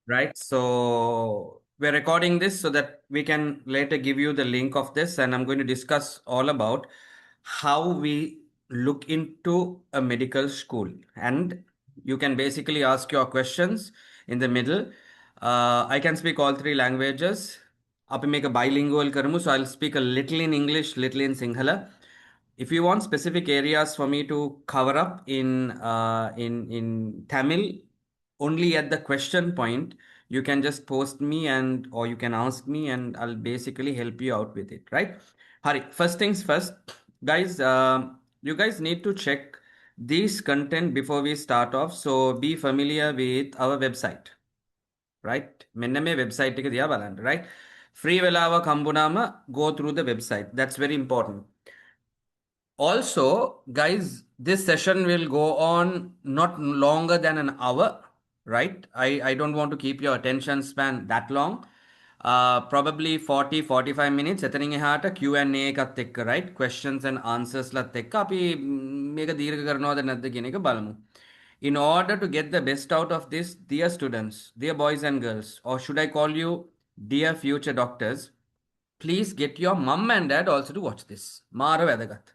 right? So we're recording this so that we can later give you the link of this, and I'm going to discuss all about how we look into a medical school. And you can basically ask your questions in the middle. I can speak all three languages. Up make a bilingual karamu, so I'll speak a little in English, little in Sinhala. If you want specific areas for me to cover up in Tamil, only at the question point, you can just post me and or you can ask me and I'll basically help you out with it, right? Hari, first things first, guys. You guys need to check this content before we start off. So be familiar with our website, right? මෙන්න මේ website එක දිහා බලන්න, right? Free වෙලාවක් හම්බුනාම go through the website. That's very important. Also, guys, this session will go on not longer than an hour, right? I don't want to keep your attention span that long. Probably 40-45 minutes. එතනින් එහාට Q&A එකත් එක්ක, right? Questions and answers ලත් එක්ක අපි මේක දීර්ඝ කරනවද නැද්ද කියන එක බලමු. In order to get the best out of this, dear students, dear boys and girls, or should I call you dear future doctors, please get your mum and dad also to watch this. මාර වැදගත්.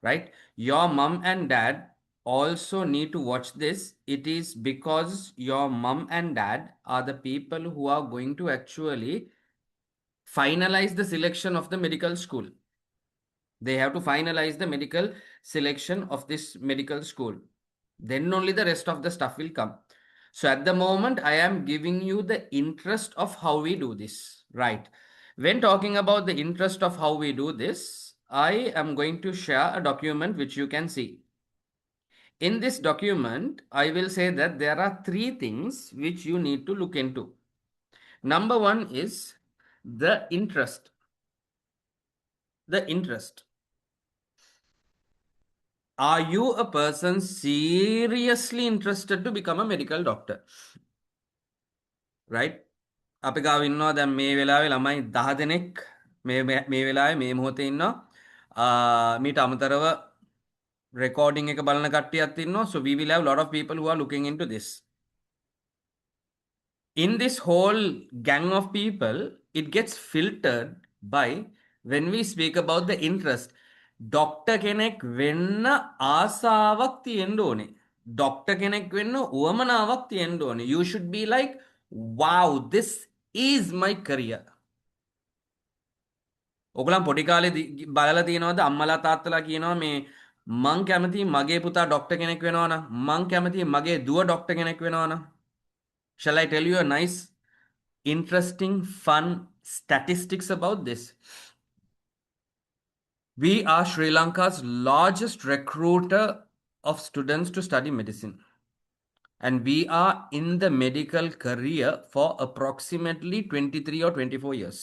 Right? Your mom and dad also need to watch this. It is because your mom and dad are the people who are going to actually finalize the selection of the medical school. They have to finalize the medical selection of this medical school. Then only the rest of the stuff will come. So at the moment, I am giving you the interest of how we do this, right? When talking about the interest of how we do this, I am going to share a document which you can see. In this document, I will say that there are three things which you need to look into. Number one is the interest. The interest. Are you a person seriously interested to become a medical doctor? Right? අපි ගාව ඉන්නවා දැන් මේ වෙලාවේ ළමයි 10 දෙනෙක් මේ වෙලාවේ මේ මොහොතේ ඉන්නවා. මීට අමතරව recording එක බලන කට්ටියක් ඉන්නවා. So we will have a lot of people who are looking into this. In this whole gang of people, it gets filtered by when we speak about the interest. Doctor කෙනෙක් වෙන්න ආසාවක් තියෙන්න ඕනේ. Doctor කෙනෙක් වෙන්න උවමනාවක් තියෙන්න ඕනේ. You should be like, wow, this is my career. ඔගලන් පොඩි කාලේ බලලා තියෙනවද අම්මලා තාත්තලා කියනවා මේ මං කැමති මගේ පුතා ඩොක්ටර් කෙනෙක් වෙනවා නම් මං කැමති මගේ දුව ඩොක්ටර් කෙනෙක් වෙනවා නම් shall I tell you a nice interesting fun statistics about this? We are Sri Lanka's largest recruiter of students to study medicine, and we are in the medical career for approximately 23 or 24 years.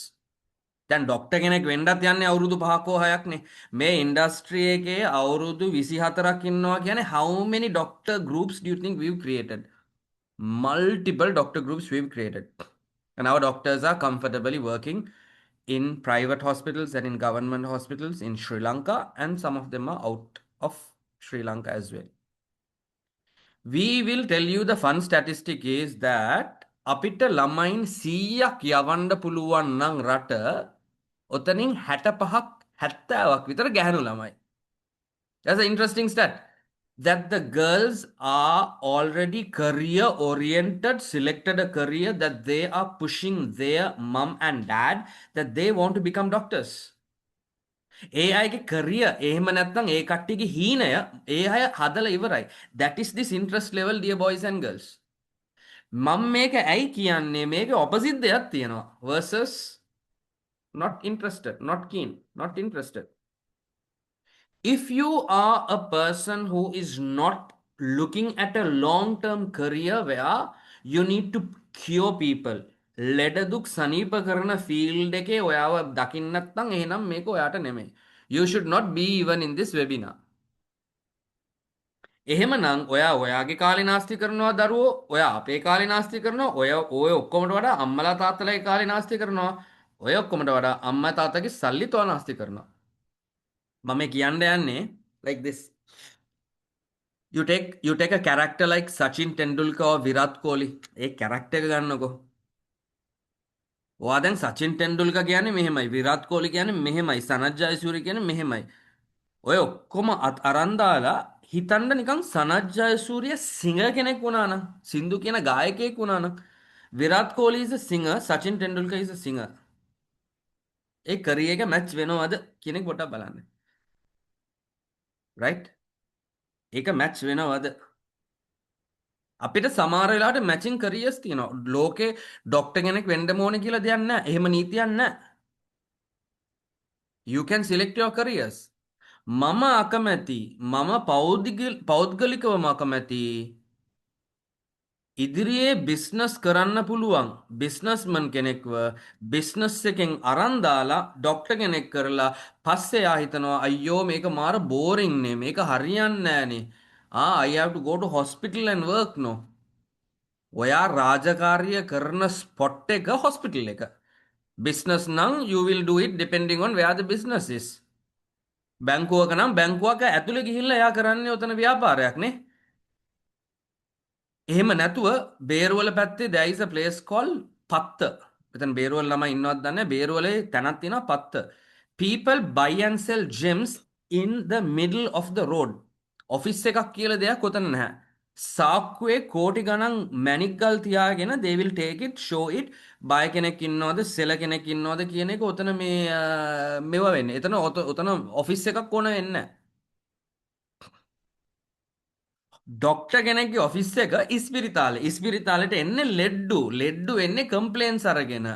දැන් doctor කෙනෙක් වෙන්නත් යන්නේ අවුරුදු 5ක් හෝ 6ක්නේ. මේ industry එකේ අවුරුදු 24ක් ඉන්නවා කියන්නේ how many doctor groups do you think we've created? Multiple doctor groups we've created. And our doctors are comfortably working in private hospitals and in government hospitals in Sri Lanka, and some of them are out of Sri Lanka as well. We will tell you the fun statistic is that අපිට ළමයින් 100ක් යවන්න පුළුවන් නම් රට ඔතනින් 65ක් 70ක් විතර ගැහණු ළමයි. That's an interesting stat. That the girls are already career oriented, selected a career that they are pushing their mom and dad that they want to become doctors. ඒ අයගේ career එහෙම නැත්නම් ඒ කට්ටියගේ හීනය ඒ අය හදලා ඉවරයි. That is this interest level, dear boys and girls. මම මේක ඇයි කියන්නේ මේක opposite දෙයක් තියෙනවා versus not interested, not keen, not interested. If you are a person who is not looking at a long-term career where you need to cure people, ලෙඩ දුක් සනීප කරන ෆීල්ඩ් එකේ ඔයාව දකින්න නැත්නම් එහෙනම් මේක ඔයාට නෙමෙයි. You should not be even in this webinar. එහෙමනම් ඔයා ඔයාගේ කාලේ නාස්ති කරනවා දරුවෝ, ඔයා අපේ කාලේ නාස්ති කරනවා, ඔය ඔක්කොමට වඩා අම්මලා තාත්තලාගේ කාලේ නාස්ති කරනවා, ඔය ඔක්කොමට වඩා අම්මා තාත්තගේ සල්ලි තෝ නාස්ති කරනවා. මම කියන්න යන්නේ like this. You take a character like Sachin Tendulkar or Virat Kohli. A character එක ගන්නකො. ඔයා දැන් සචින් ටෙන්ඩුල්කර් කියන්නේ මෙහෙමයි. විරාට් කෝලි කියන්නේ මෙහෙමයි. සනත් ජයසූරිය කියන්නේ මෙහෙමයි. ඔය ඔක්කොම අරන් දාලා හිතන්න නිකන් සනත් ජයසූරිය සිංගර් කෙනෙක් වුණා නම්, සින්දු කියන ගායකයෙක් වුණා නම්, Virat Kohli is a singer, සචින් ටෙන්ඩුල්කර් is a singer. A career එක මැච් වෙනවද කියන එක පොඩ්ඩක් බලන්න. right? ඒක මැච් වෙනවද? අපිට සමහර වෙලාවට මැචින් කරියර්ස් තියෙනවා. ලෝකේ ડોක්ටර් කෙනෙක් වෙන්න ඕනේ කියලා දෙයක් නැහැ. එහෙම නීතියක් නැහැ. You can select your careers. මම අකමැති මම පෞද්ගලිකවම අකමැති ඉදිරියේ බිස්නස් කරන්න පුළුවන් බිස්නස්මන් කෙනෙක්ව බිස්නස් එකෙන් අරන් දාලා ඩොක්ටර් කෙනෙක් කරලා පස්සේ යා හිතනවා අයියෝ මේක මාර බෝරින් නේ මේක හරියන්නේ නෑනේ I have to go to hospital and work no ඔයා රාජකාරිය කරන ස්පොට් එක hospital එක business නම් you will do it depending on where the business is බැංකුවක නම් බැංකුවක ඇතුලේ ගිහිල්ලා එයා කරන්නේ ඔතන ව්‍යාපාරයක් නේ. එහෙම නැතුව බේරුවල පැත්තේ there is a place called පත්ත. එතන බේරුවල ළමයි ඉන්නවද දන්නේ නැහැ. බේරුවලේ තැනක් තියෙනවා පත්ත. People buy and sell gems in the middle of the road. Office එකක් කියලා දෙයක් ඔතන නැහැ. සාක්කුවේ කෝටි ගණන් මැණික් ගල් තියාගෙන they will take it show it buy කෙනෙක් ඉන්නවද sell කෙනෙක් ඉන්නවද කියන එක ඔතන මේව වෙන්නේ. ඔතන ඔෆිස් එකක් ඕන වෙන්නේ නැහැ. ඩොක්ටර් කෙනෙක්ගේ ඔෆිස් එක ඉස්පිරිතාලෙට එන්නේ ලෙඩ්ඩු එන්නේ කම්ප්ලේන්ස් අරගෙන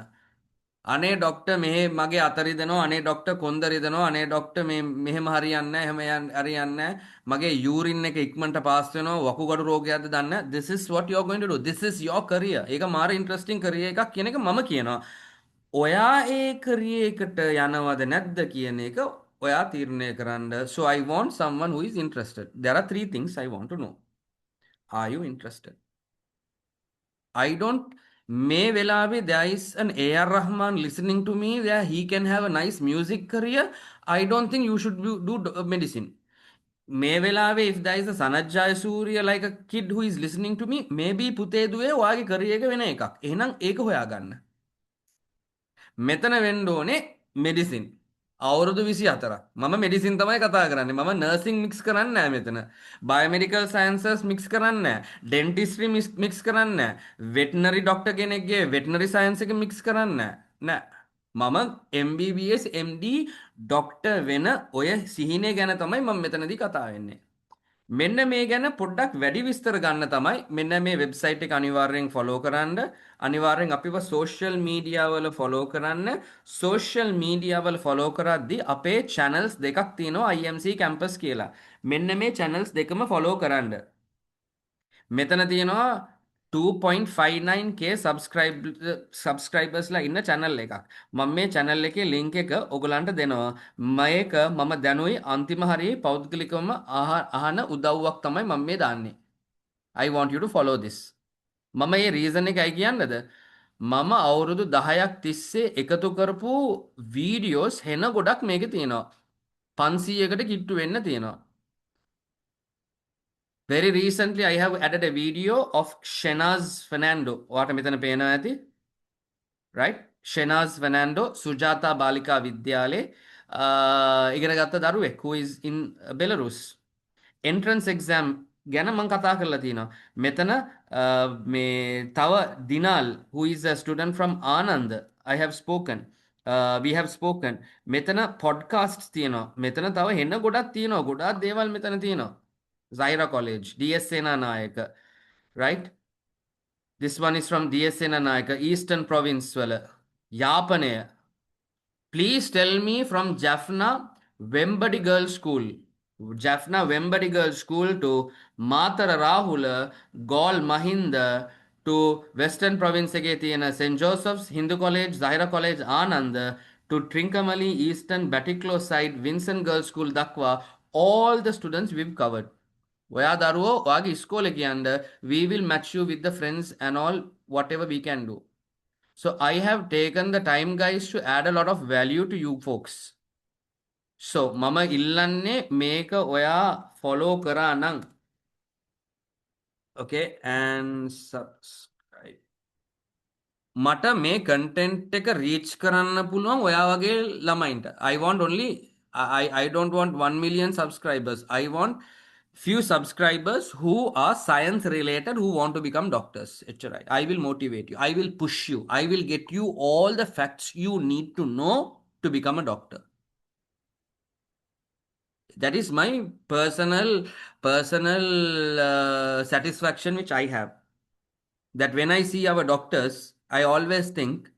අනේ ඩොක්ටර් මෙහෙ මගේ අත රිදෙනවා අනේ ඩොක්ටර් කොන්ද රිදෙනවා අනේ ඩොක්ටර් මේ මෙහෙම හරියන්නේ නැහැ එහෙම හරියන්නේ නැහැ මගේ යූරින් එක ඉක්මනට පාස් වෙනවා වකුගඩු රෝගයක්ද දන්නේ නැහැ this is what you are going to do this is your career ඒක මාර ඉන්ටරෙස්ටිං career එකක් කියන එක මම කියනවා ඔයා ඒ career එකට යනවද නැද්ද කියන එක ඔයා තීරණය කරන්න so I want someone who is interested there are three things I want to know are you interested I don't may velave there is an AR Rahman listening to me where he can have a nice music career I don't think you should do medicine මේ වෙලාවේ if there is a Sanat Jayasuriya like a kid who is listening to me maybe පුතේ දුවේ ඔයාගේ career එක වෙන එකක් එහෙනම් ඒක හොයාගන්න මෙතන වෙන්න ඕනේ මෙඩිසින් අවුරුදු 24ක් මම මෙඩිසින් තමයි කතා කරන්නේ මම නර්සින් මික්ස් කරන්නේ නැහැ මෙතන බයෝමෙඩිකල් සයන්සස් මික්ස් කරන්නේ නැහැ ඩෙන්ටිස්ට්‍රි මික්ස් කරන්නේ නැහැ වෙටනරි ડોක්ටර් කෙනෙක්ගේ වෙටනරි සයන්ස් එක මික්ස් කරන්නේ නැහැ මම MBBS MD ડોක්ටර් වෙන ඔය සිහිනේ ගැන තමයි මම මෙතනදී කතා වෙන්නේ මෙන්න මේ ගැන පොඩ්ඩක් වැඩි විස්තර ගන්න තමයි මෙන්න මේ වෙබ්සයිට් එක අනිවාර්යෙන් ෆලෝ කරන්න අනිවාර්යෙන් අපිව සෝෂල් මීඩියා වල ෆලෝ කරන්න සෝෂල් මීඩියා වල ෆලෝ කරද්දී අපේ channels දෙකක් තියෙනවා IMC campus කියලා මෙන්න මේ channels දෙකම ෆලෝ කරන්න මෙතන තියෙනවා 2.59k subscribersලා ඉන්න channel එකක් මම මේ channel එකේ link එක ඔයගලන්ට දෙනවා මේක මම දැනුයි අන්තිම හරියේ පෞද්ගලිකවම අහන උදව්වක් තමයි මම මේ දාන්නේ I want you to follow this මම මේ reason එකයි කියන්නද මම අවුරුදු 10ක් තිස්සේ එකතු කරපු වීඩියෝස් හෙන ගොඩක් මේකේ තියෙනවා 500කට කිට්ටු වෙන්න තියෙනවා Very recently, I have added a video of Shenaz Fernando. What am I saying? Right? Shenaz Fernando, Sujata Balika Vidyale, ඉගෙනගත්ත දරුවෙක් who is in Belarus. Entrance exam ගැන මම කතා කරලා තියෙනවා. මෙතන මේ තව දිනාල් who is a student from Anand. I have spoken. We have spoken. මෙතන podcasts තියෙනවා. මෙතන තව හෙන්න ගොඩක් තියෙනවා. ගොඩාක් දේවල් මෙතන තියෙනවා. Zaira College, DS Senanayaka, right? This one is from DS Senanayaka, Eastern Province. Yapane. Please tell me from Jaffna Wembadi Girls School. Jaffna Wembadi Girls School to Matara Rahula, Gaul Mahinda to Western Province St. Joseph's, Hindu College, Zaira College, Anand to Trincomalee, Eastern Batiklo side, Vincent Girls School, Dakwa. All the students we've covered. ඔයා දරුවෝ ඔයාගේ ඉස්කෝලේ කියන්න we will match you with the friends and all whatever we can do so I have taken the time guys to add a lot of value to you folks so මම ඉල්ලන්නේ මේක ඔයා follow කරා නම් Okay, and subscribe. මට මේ content එක reach කරන්න පුළුවන් ඔයා වගේ ළමයින්ට. I want only I don't want 1 million subscribers. I want few subscribers who are science related who want to become doctors. එච්චරයි. I will motivate you. I will push you. I will get you all the facts you need to know to become a doctor. That is my personal satisfaction which I have. That when I see our doctors, I always think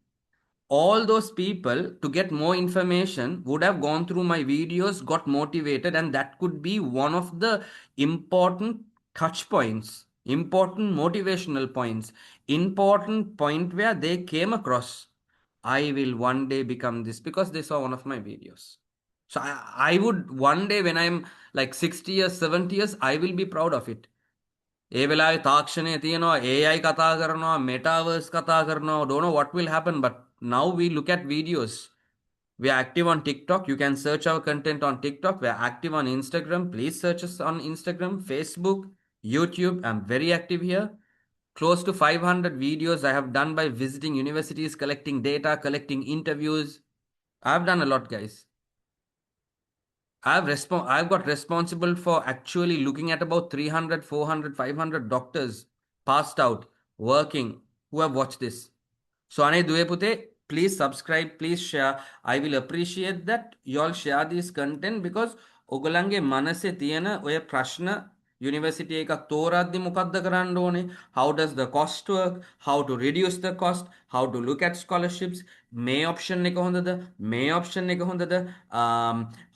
all those people to get more information would have gone through my videos, got motivated, and that could be one of the important touch points, important motivational points, important point where they came across. I will one day become this because they saw one of my videos. So I would one day when I'm like 60 years, 70 years, I will be proud of it. ඒ වෙලාවේ තාක්ෂණය තියෙනවා AI කතා කරනවා metaverse කතා කරනවා don't know what will happen but now we look at videos. We are active on TikTok. You can search our content on TikTok. We are active on Instagram. Please search us on Instagram, Facebook, YouTube. I'm very active here. Close to 500 videos I have done by visiting universities, collecting data, collecting interviews. I've done a lot, guys. I've got responsible for actually looking at about 300, 400, 500 doctors passed out, working, who have watched this. So Ane Duepute, please subscribe, please share. I will appreciate that you all share this content because ඔගොල්ලන්ගේ මනසේ තියෙන ඔය ප්‍රශ්න university එකක් තෝරද්දි මොකක්ද කරන්න ඕනේ, how does the cost work, how to reduce the cost, how to look at scholarships, මේ option එක හොඳද, මේ option එක හොඳද,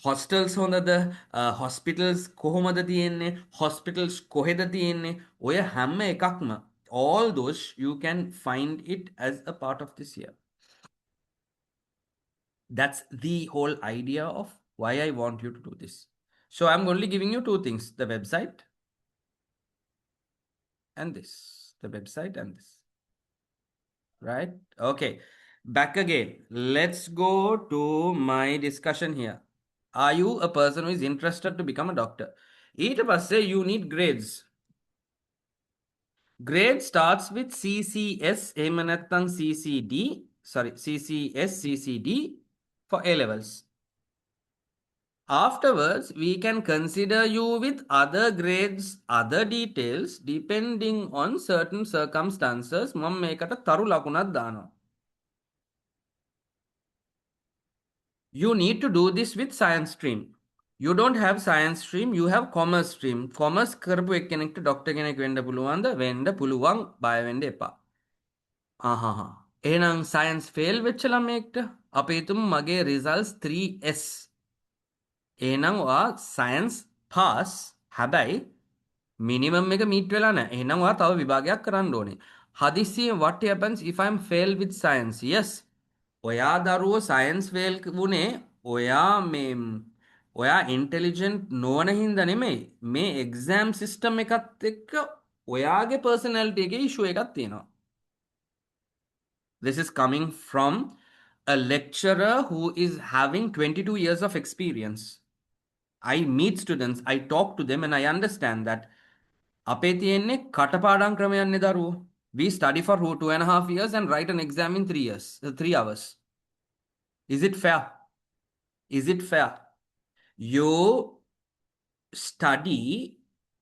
hostels හොඳද, hospitals කොහොමද තියෙන්නේ, hospitals කොහෙද තියෙන්නේ, ඔය හැම එකක්ම all those you can find it as a part of this year. That's the whole idea of why I want you to do this. So I'm only giving you two things, the website and this, the website and this, right? Okay, back again. Let's go to my discussion here. Are you a person who is interested to become a doctor? ඊට පස්සේ you need grades. Grade starts with CCS, එහෙම නැත්නම් CCD, CCS, CCD for A levels. Afterwards, we can consider you with other grades, other details, depending on certain circumstances. මම මේකට තරු ලකුණක් දානවා. You need to do this with science stream. You don't have science stream, you have commerce stream. Commerce කරපු එක්කෙනෙක්ට doctor කෙනෙක් වෙන්න පුළුවන්ද? වෙන්න පුළුවන්, බය වෙන්න එපා. එහෙනම් science fail වෙච්ච ළමයෙක්ට අපි හිතමු මගේ results 3S. එහෙනම් ඔයා science pass හැබැයි minimum එක meet වෙලා නැහැ. එහෙනම් ඔයා තව විභාගයක් කරන්න ඕනේ. හදිස්සියෙන් what happens if I'm fail with science? Yes. ඔයා දරුවෝ science fail වුණේ ඔයා intelligent නොවන හින්දා නෙමෙයි. මේ exam system එකත් එක්ක ඔයාගේ personality එකේ issue එකක් තියෙනවා. This is coming from a lecturer who is having 22 years of experience. I meet students, I talk to them, and I understand that අපේ තියෙන්නේ කටපාඩම් ක්‍රමයන්නේ දරුවෝ. We study for 2.5 years and write an exam in 3 hours. Is it fair? Is it fair? You study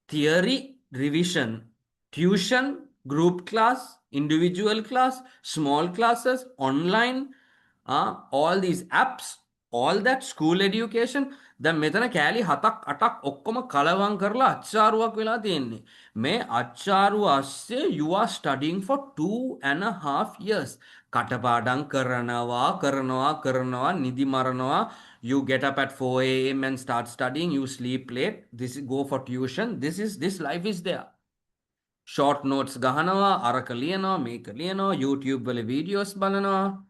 theory revision, tuition, group class, individual class, small classes, online, all these apps, all that school education. දැන් මෙතන කෑලි 7ක් 8ක් ඔක්කොම කලවම් කරලා අච්චාරුවක් වෙලා තියෙන්නේ. මේ අච්චාරුව ASCII you are studying for 2.5 years. කටපාඩම් කරනවා නිදි මරනවා. You get up at 4 a.m. and start studying. You sleep late. Go for tuition. This life is there. Short notes ගහනවා, අරක ලියනවා, මේක ලියනවා, YouTube වල videos බලනවා.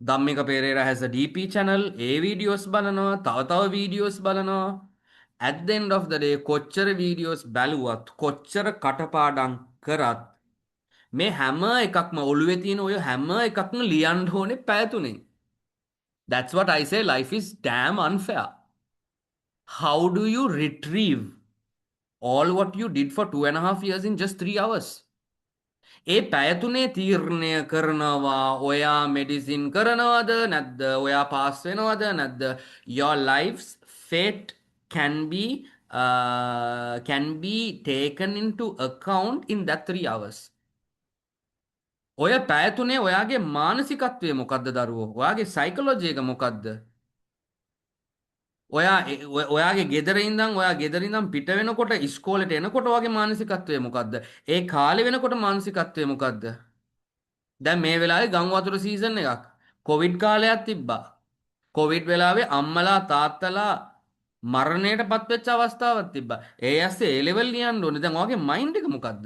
Dhammika Perera has a DP channel, videos බලනවා, තව videos බලනවා. At the end of the day, කොච්චර videos බැලුවත්, කොච්චර කටපාඩම් කරත්, මේ හැම එකක්ම ඔළුවේ තියෙන ඔය හැම එකක්ම ලියන්න ඕනේ පැය 3. That's what I say, life is damn unfair. How do you retrieve all what you did for 2.5 years in just 3 hours. ඒ පැය තුනේ තීරණය කරනවා ඔයා මෙඩිසින් කරනවද නැද්ද ඔයා පාස් වෙනවද නැද්ද. Your life's fate can be taken into account in that 3 hours. ඔය පැය තුනේ ඔයාගේ මානසිකත්වය මොකද්ද දරුවෝ? ඔයාගේ සයිකොලොජි එක මොකද්ද? ඔයාගේ ගෙදර ඉඳන් ඔයා ගෙදර ඉඳන් පිට වෙනකොට ඉස්කෝලේට එනකොට ඔයාගේ මානසිකත්වය මොකද්ද? ඒ කාලේ වෙනකොට මානසිකත්වය මොකද්ද? දැන් මේ වෙලාවේ ගම් වතුර සීසන් එකක්. කොවිඩ් කාලයක් තිබ්බා. කොවිඩ් වෙලාවේ අම්මලා තාත්තලා මරණයට පත්වෙච්ච අවස්ථාවක් තිබ්බා. ඒ ඇස්සේ ඒ ලෙවල් ලියන්න ඕනේ. දැන් ඔයාගේ මයින්ඩ් එක මොකද්ද?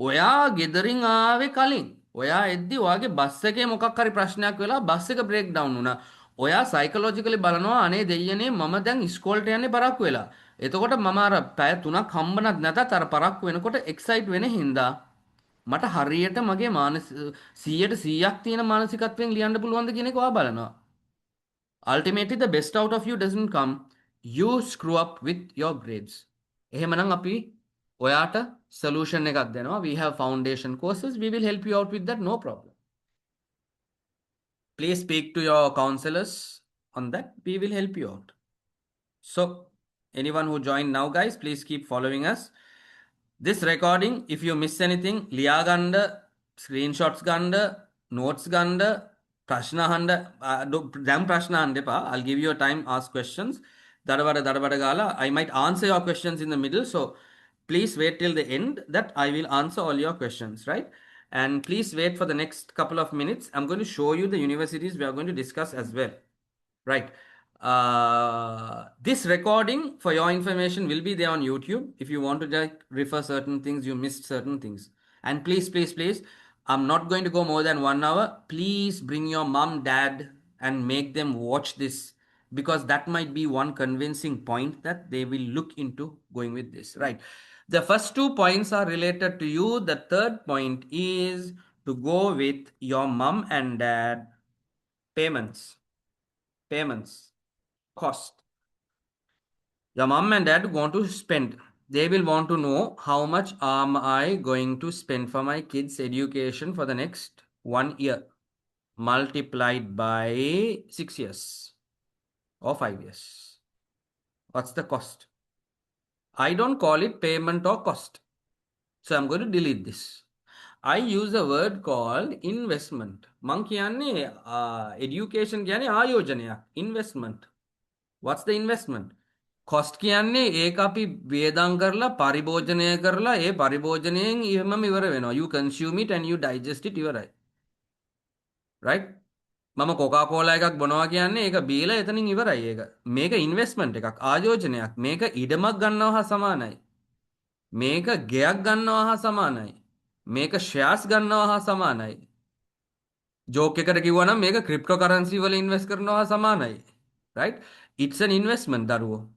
ඔයා ගෙදරින් ආවේ කලින්. ඔයා එද්දි ඔයාගේ බස් එකේ මොකක් හරි ප්‍රශ්නයක් වෙලා බස් එක බ්‍රේක් ඩවුන් වුණා. ඔයා සයිකොලොජිකලි බලනවා අනේ දෙයියනේ මම දැන් ඉස්කෝලේට යන්නේ පරක්කු වෙලා. එතකොට මම අර පැය 3ක් හම්බුණත් නැතත් අර පරක්කු වෙනකොට එක්සයිට් වෙන හින්දා මට හරියට මගේ 100%ක් තියෙන මානසිකත්වයෙන් ලියන්න පුළුවන්ද කියන එක ඔයා බලනවා. Ultimately the best out of you doesn't come. You screw up with your grades. එහෙමනම් අපි ඔයාට solution එකක් දෙනවා. We have foundation courses. We will help you out with that, no problem. Please speak to your counselors on that. We will help you out. So anyone who joined now, guys, please keep following us. This recording, if you miss anything, ලියා ගන්න, screenshots ගන්න, notes ගන්න, ප්‍රශ්න අහන්න, දැන් ප්‍රශ්න අහන්න එපා. I'll give you a time, ask questions. දඩබඩ ගාලා, I might answer your questions in the middle. So please wait till the end that I will answer all your questions, right? And please wait for the next couple of minutes. I'm going to show you the universities we are going to discuss as well. Right. This recording, for your information, will be there on YouTube. If you want to like refer certain things, you missed certain things. And please, I'm not going to go more than 1 hour. Please bring your mom, dad, and make them watch this, because that might be one convincing point that they will look into going with this. Right. The first 2 points are related to you. The third point is to go with your mom and dad payments. Cost. Your mom and dad want to spend. They will want to know how much am I going to spend for my kids' education for the next 1 year, multiplied by 6 years or 5 years. What's the cost? I don't call it payment or cost. So I'm going to delete this. I use a word called investment. මං කියන්නේ education කියන්නේ ආයෝජනයක්. Investment. What's the investment? Cost කියන්නේ ඒක අපි වේදම් කරලා පරිභෝජනය කරලා ඒ පරිභෝජනයෙන් ඉවම ඉවර වෙනවා. You consume it and you digest it ඉවරයි. right? මම කොකා කෝලා එකක් බොනවා කියන්නේ ඒක බීලා එතනින් ඉවරයි ඒක. මේක ඉන්වෙස්ට්මන්ට් එකක්, ආයෝජනයක්. මේක ඉඩමක් ගන්නවා හා සමානයි. මේක ගෙයක් ගන්නවා හා සමානයි. මේක ෂෙයාර්ස් ගන්නවා හා සමානයි. ජෝක් එකට කිව්වා නම් මේක ක්‍රිප්ටෝ කරන්සි වල ඉන්වෙස්ට් කරනවා හා සමානයි. right? It's an investment දරුවෝ.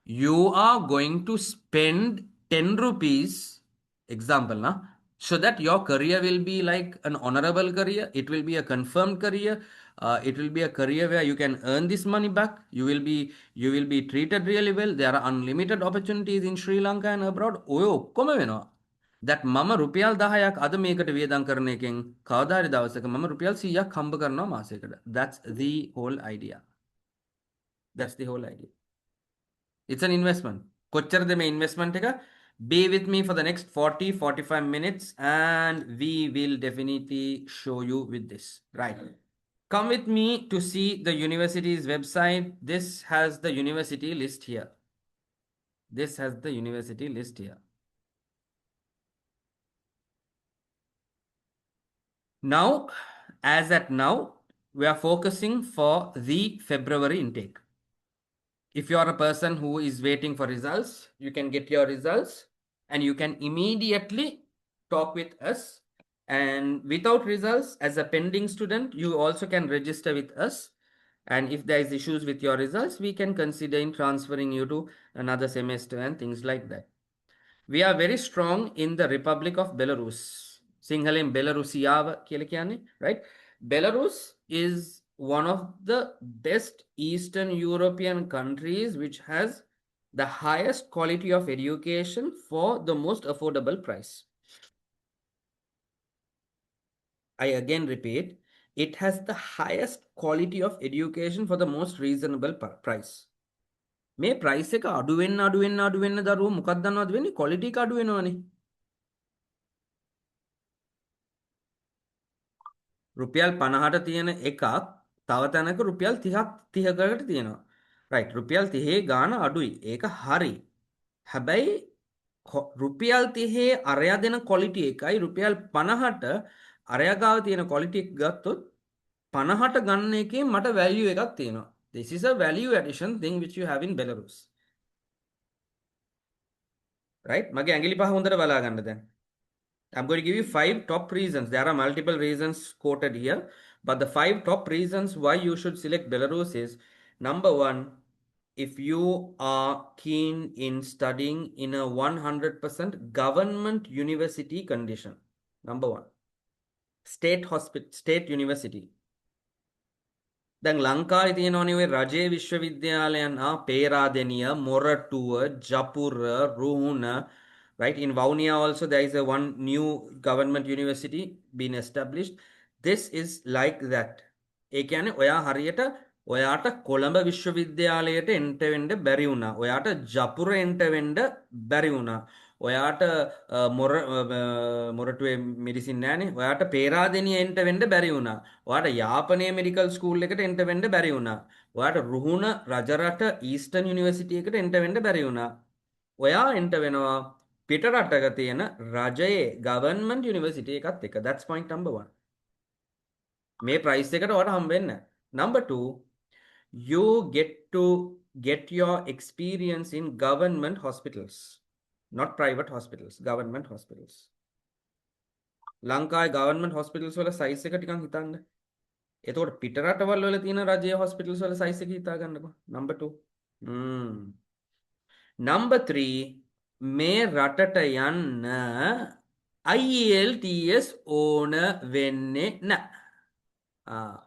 You are going to spend 10 rupees, example, so that your career will be like an honorable career. It will be a confirmed career. It will be a career where you can earn this money back. You will be treated really well. There are unlimited opportunities in Sri Lanka and abroad. ඔය ඔක්කොම වෙනවා. That මම රුපියල් 10ක් අද මේකට වියදම් කරන එකෙන් කවදා හරි දවසක මම රුපියල් 100ක් හම්බ කරනවා මාසයකට. That's the whole idea. It's an investment. කොච්චරද මේ investment එක? Be with me for the next 40-45 minutes and we will definitely show you with this. Right. Come with me to see the university's website. This has the university list here. Now, as at now, we are focusing for the February intake. If you are a person who is waiting for results, you can get your results and you can immediately talk with us. And without results, as a pending student, you also can register with us. And if there is issues with your results, we can consider in transferring you to another semester and things like that. We are very strong in the Republic of Belarus. Sinhalem Belarusiava කියලා කියන්නේ, right? Belarus is one of the best Eastern European countries which has The highest quality of education for the most affordable price. I again repeat, it has the highest quality of education for the most reasonable price. මේ price එක අඩු වෙන්න අඩු වෙන්න අඩු වෙන්න දරුවෝ මොකක්ද දන්නවද වෙන්නේ? ක්වොලිටි එක අඩු වෙනවනේ. රුපියල් 50ට තියෙන එකක් තව තැනක රුපියල් 30කට තියෙනවා. රයිට් රුපියල් 30 ගාණ අඩුයි. ඒක හරි. හැබැයි රුපියල් 30 අරයා දෙන ක්වොලිටි එකයි රුපියල් 50ට අරයා ගාව තියෙන ක්වොලිටි එක ගත්තොත් 50ට ගන්න එකේ මට වැලියු එකක් තියෙනවා. This is a value addition thing which you have in Belarus. Right? මගේ ඇඟිලි පහ හොඳට බලා ගන්න දැන්. I'm going to give you 5 top reasons. There are multiple reasons quoted here, but the 5 top reasons why you should select Belarus is number 1, if you are keen in studying in a 100% government university condition. Number 1. State university. දැන් ලංකාවේ තියෙනවනේ ඔය රජයේ විශ්වවිද්‍යාලයන් Peradeniya, Moratuwa, Japura, Ruhuna. Right, in Vaunia also there is a one new government university been established. This is like that. ඒ කියන්නේ ඔයා හරියට ඔයාට කොළඹ විශ්වවිද්‍යාලයට එන්ට වෙන්න බැරි වුණා. ඔයාට ජපුර එන්ට වෙන්න බැරි වුණා. ඔයාට මොරටුවේ මෙඩිසින් නෑනේ. ඔයාට පේරාදෙණිය එන්ට වෙන්න බැරි වුණා. ඔයාට යාපනයේ මෙඩිකල් ස්කූල් එකට එන්ට වෙන්න බැරි වුණා. ඔයාට රුහුණ රජරට ඊස්ටර්න් යුනිවර්සිටි එකට එන්ට වෙන්න බැරි වුණා. ඔයා එන්ට වෙනවා පිටරටක තියෙන රජයේ ගවර්න්මන්ට් යුනිවර්සිටි එකත් එක. That's point number 1. මේ ප්‍රයිස් එකට ඔයාට හම්බ වෙන්නේ. Number 2, you get to get your experience in government hospitals, not private hospitals, government hospitals. ලංකාවේ government hospitals වල size එක ටිකක් හිතන්න. එතකොට පිටරටවල වල තියෙන රජයේ hospitals වල size එක හිතා ගන්නකො. Number 2. Number 3, මේ රටට යන්න IELTS ඕන වෙන්නේ නැහැ.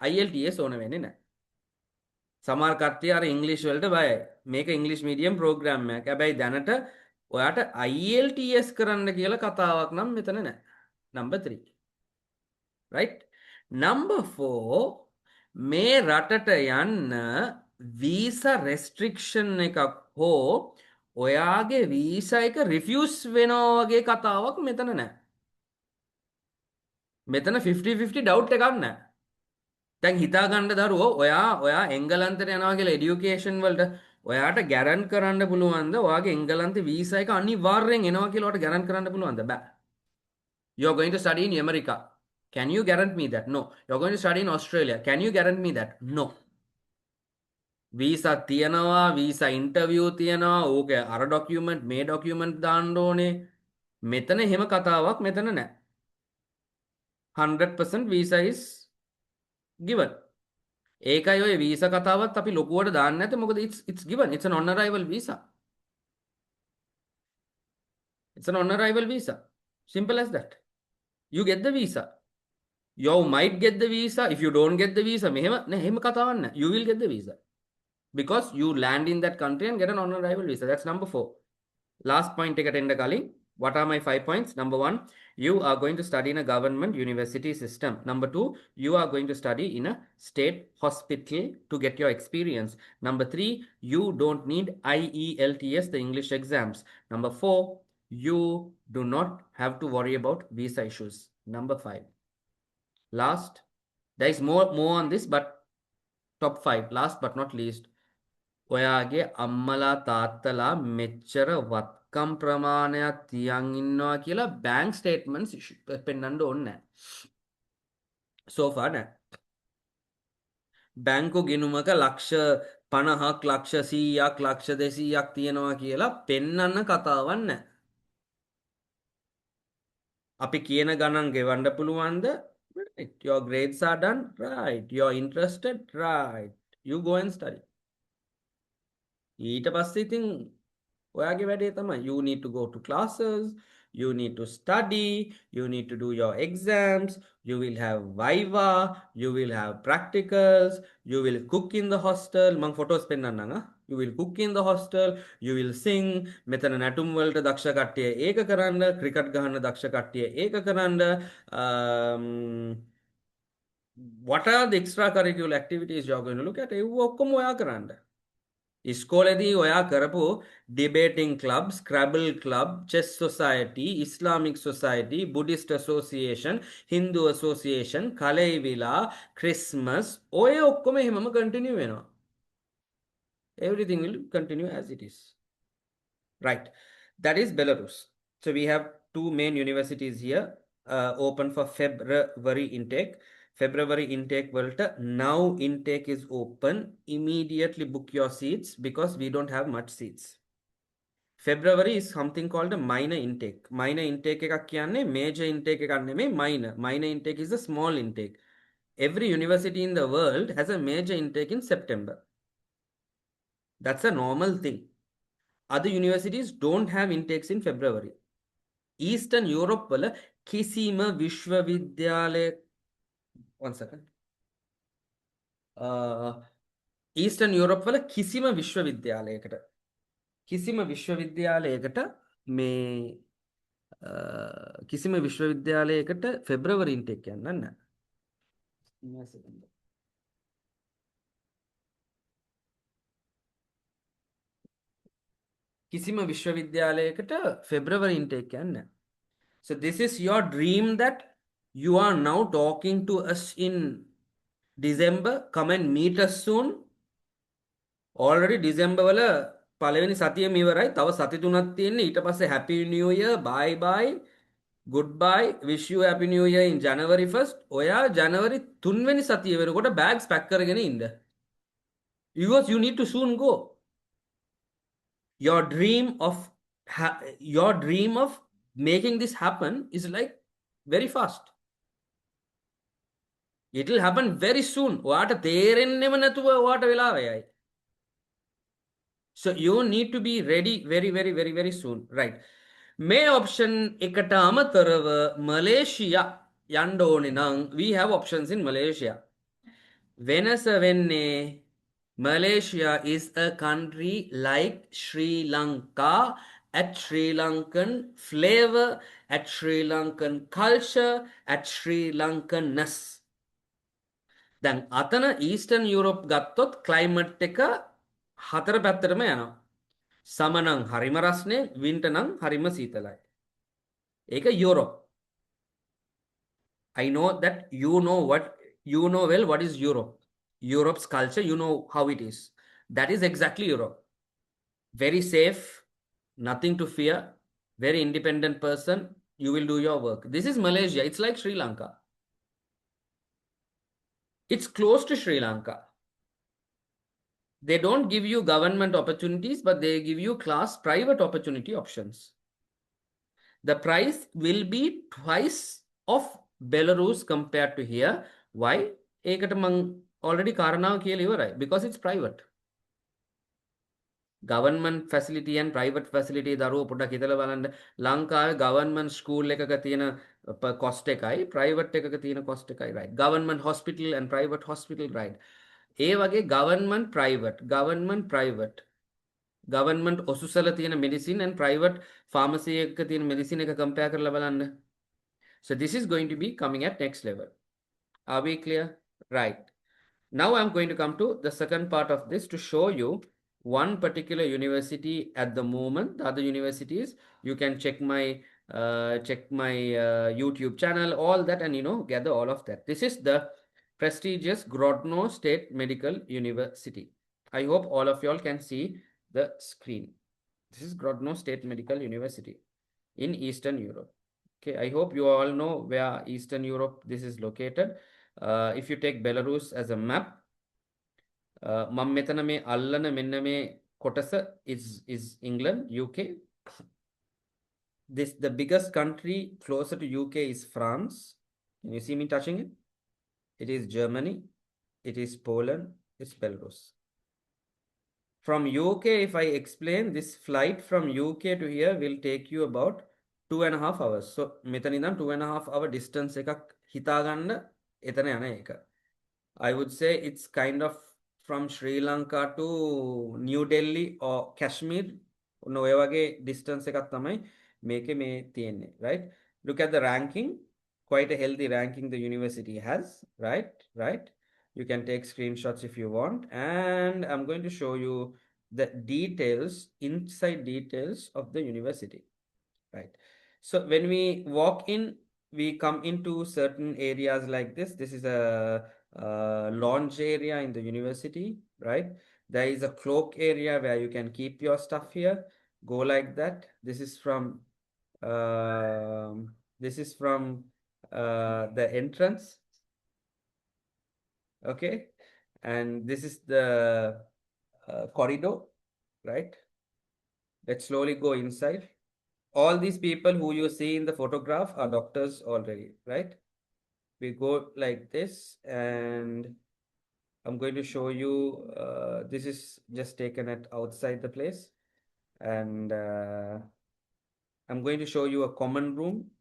IELTS ඕන වෙන්නේ නැහැ. සමහර කට්ටිය අර ඉංග්‍රීසි වලට බයයි. මේක ඉංග්‍රීසි මීඩියම් ප්‍රෝග්‍රෑම් එකක්. හැබැයි දැනට ඔයාට IELTS කරන්න කියලා කතාවක් නම් මෙතන නැහැ. Number 3. Right? Number 4, මේ රටට යන්න visa restriction එකක් හෝ ඔයාගේ වීසා එක රිෆියුස් වෙනවා වගේ කතාවක් මෙතන නැහැ. මෙතන 50-50 ඩවුට් එකක් නැහැ. දැන් හිතා ගන්න දරුවෝ ඔයා එංගලන්තයට යනවා කියලා এডুকেෂන් වලට ඔයාට ගැරන්ට් කරන්න පුළුවන්ද ඔයාගේ එංගලන්තේ වීසා එක අනිවාර්යෙන් එනවා කියලා ඔයාට ගැරන්ට් කරන්න පුළුවන්ද? බෑ. You are going to study in America. Can you guarantee me that? No. You are going to study in Australia. Can you guarantee me that? No. Visa තියනවා, වීසා ඉන්ටර්වියු තියනවා, ඕක අර ඩොකියුමන්ට් මේ document දාන්න ඕනේ. මෙතන එහෙම කතාවක් මෙතන නැහැ. 100% visa is given. ඒකයි ඔය වීසා කතාවත් අපි ලොකුවට දාන්න නැත්තේ මොකද it's given. It's an on arrival visa. It's an on arrival visa. Simple as that. You get the visa. You might get the visa. If you don't get the visa, එහෙම කතාවක් නැහැ. You will get the visa. Because you land in that country and get an on arrival visa. That's number 4. Last point එකට එන්න කලින් what are my 5 points? Number 1, you are going to study in a government university system. Number 2, you are going to study in a state hospital to get your experience. Number 3, you don't need IELTS, the English exams. Number 4, you do not have to worry about visa issues. Number 5. Last, there is more on this, but top 5. Last but not least, ඔයාගේ අම්මලා තාත්තලා මෙච්චර වත්කම් ප්‍රමාණයක් තියන් ඉන්නවා කියලා bank statements පෙන්වන්න ඕනේ නැහැ. So far නැහැ. බැංකු ගිණුමක ලක්ෂ 50ක් ලක්ෂ 100ක් ලක්ෂ 200ක් තියනවා කියලා පෙන්වන්න කතාවක් නැහැ. අපි කියන ගණන් ගෙවන්න පුළුවන්ද? Right. Your grades are done. Right. You're interested. Right. You go and study. ඊට පස්සේ ඉතින් ඔයාගේ වැඩේ තමයි you need to go to classes, you need to study, you need to do your exams, you will have viva, you will have practicals, you will cook in the hostel. මං photos පෙන්නන්නම් You will cook in the hostel, you will sing. මෙතන නැටුම් වලට දක්ෂ කට්ටිය ඒක කරන්න, cricket ගහන්න දක්ෂ කට්ටිය ඒක කරන්න. What are the extracurricular activities you are going to look at? ඒව ඔක්කොම ඔයා කරන්න. ඉස්කෝලේදී ඔයා කරපු debating club, Scrabble club, chess society, Islamic society, Buddhist association, Hindu association, කලෙයි විලා, Christmas ඔය ඔක්කොම එහෙමම continue වෙනවා. Everything will continue as it is. Right. That is Belarus. So we have two main universities here open for February intake. February intake Volta. Now intake is open. Immediately book your seats because we don't have much seats. February is something called a minor intake. Minor intake එකක් කියන්නේ major intake එකක් නෙමෙයි minor. Minor intake is a small intake. Every university in the world has a major intake in September. That's a normal thing. Other universities don't have intakes in February. Eastern Europe වල කිසිම විශ්වවිද්‍යාලය one second. Eastern Europe වල කිසිම විශ්වවිද්‍යාලයකට මේ කිසිම විශ්වවිද්‍යාලයකට February intake යන්න නැහැ. කිසිම විශ්වවිද්‍යාලයකට February intake යන්න. So this is your dream that you are now talking to us in December. Come and meet us soon. Already December වල පළවෙනි සතියම ඉවරයි. තව සති තුනක් තියෙන්නේ. ඊට පස්සේ happy new year, bye bye, goodbye, wish you happy new year in January 1st. ඔයා January 3 වෙනි සතිය වෙනකොට bags pack කරගෙන ඉන්න. Because you need to soon go. Your dream of making this happen is like very fast. It will happen very soon. ඔයාට තේරෙන්නෙම නැතුව ඔයාට වෙලා වෙයි. So you need to be ready very soon. Right. මේ option එකට අමතරව Malaysia යන්න ඕනේ නම් we have options in Malaysia. වෙනස වෙන්නේ Malaysia is a country like Sri Lanka, at Sri Lankan flavor, at Sri Lankan culture, at Sri Lankanness. දැන් අතන Eastern Europe ගත්තොත් climate එක හතර පැත්තටම යනවා. සම නම් හරිම රස්නේ, winter නම් හරිම සීතලයි. ඒක Europe. I know that you know well what is Europe. Europe's culture, you know how it is. That is exactly Europe. Very safe, nothing to fear, very independent person, you will do your work. This is Malaysia. It's like Sri Lanka. It's close to Sri Lanka. They don't give you government opportunities, but they give you class private opportunity options. The price will be twice of Belarus compared to here. Why? ඒකට මං already කාරණාව කියලා ඉවරයි. Because it's private. Government facility and private facility දරුවෝ පොඩ්ඩක් හිතලා බලන්න. ලංකාවේ government school එකක තියෙන cost එකයි private එකක තියෙන cost එකයි, right? Government hospital and private hospital, right? ඒ වගේ government ඔසුසල තියෙන medicine and private pharmacy එකක තියෙන medicine එක compare කරලා බලන්න. So this is going to be coming at next level. Are we clear? Right. Now I'm going to come to the second part of this to show you one particular university at the moment. The other universities, you can check my YouTube channel, all that, and gather all of that. This is the prestigious Grodno State Medical University. I hope all of y'all can see the screen. This is Grodno State Medical University in Eastern Europe. Okay, I hope you all know where Eastern Europe this is located. If you take Belarus as a map, මම මෙතන මේ අල්ලන මෙන්න මේ කොටස is England, UK. The biggest country closer to UK is France. Can you see me touching it? It is Germany, it is Poland, it's Belarus. From UK, if I explain, this flight from UK to here will take you about 2.5 hours. So මෙතන ඉඳන් 2.5 hour distance එකක් හිතා ගන්න එතන යන එක. I would say it's kind of from Sri Lanka to New Delhi or Kashmir. No ඔය වගේ distance එකක් තමයි මේකේ මේ තියෙන්නේ, right? Look at the ranking, quite a healthy ranking the university has, right? You can take screenshots if you want, and I'm going to show you the details, inside details of the university, right? So when we walk in, we come into certain areas like this. This is a lounge area in the university, right? There is a cloak area where you can keep your stuff here. Go like that. This is from the entrance, okay? And this is the corridor, right? Let's slowly go inside. All these people who you see in the photograph are doctors already, right? We go like this, and I'm going to show you, this is just taken at outside the place, and I'm going to show you a common room,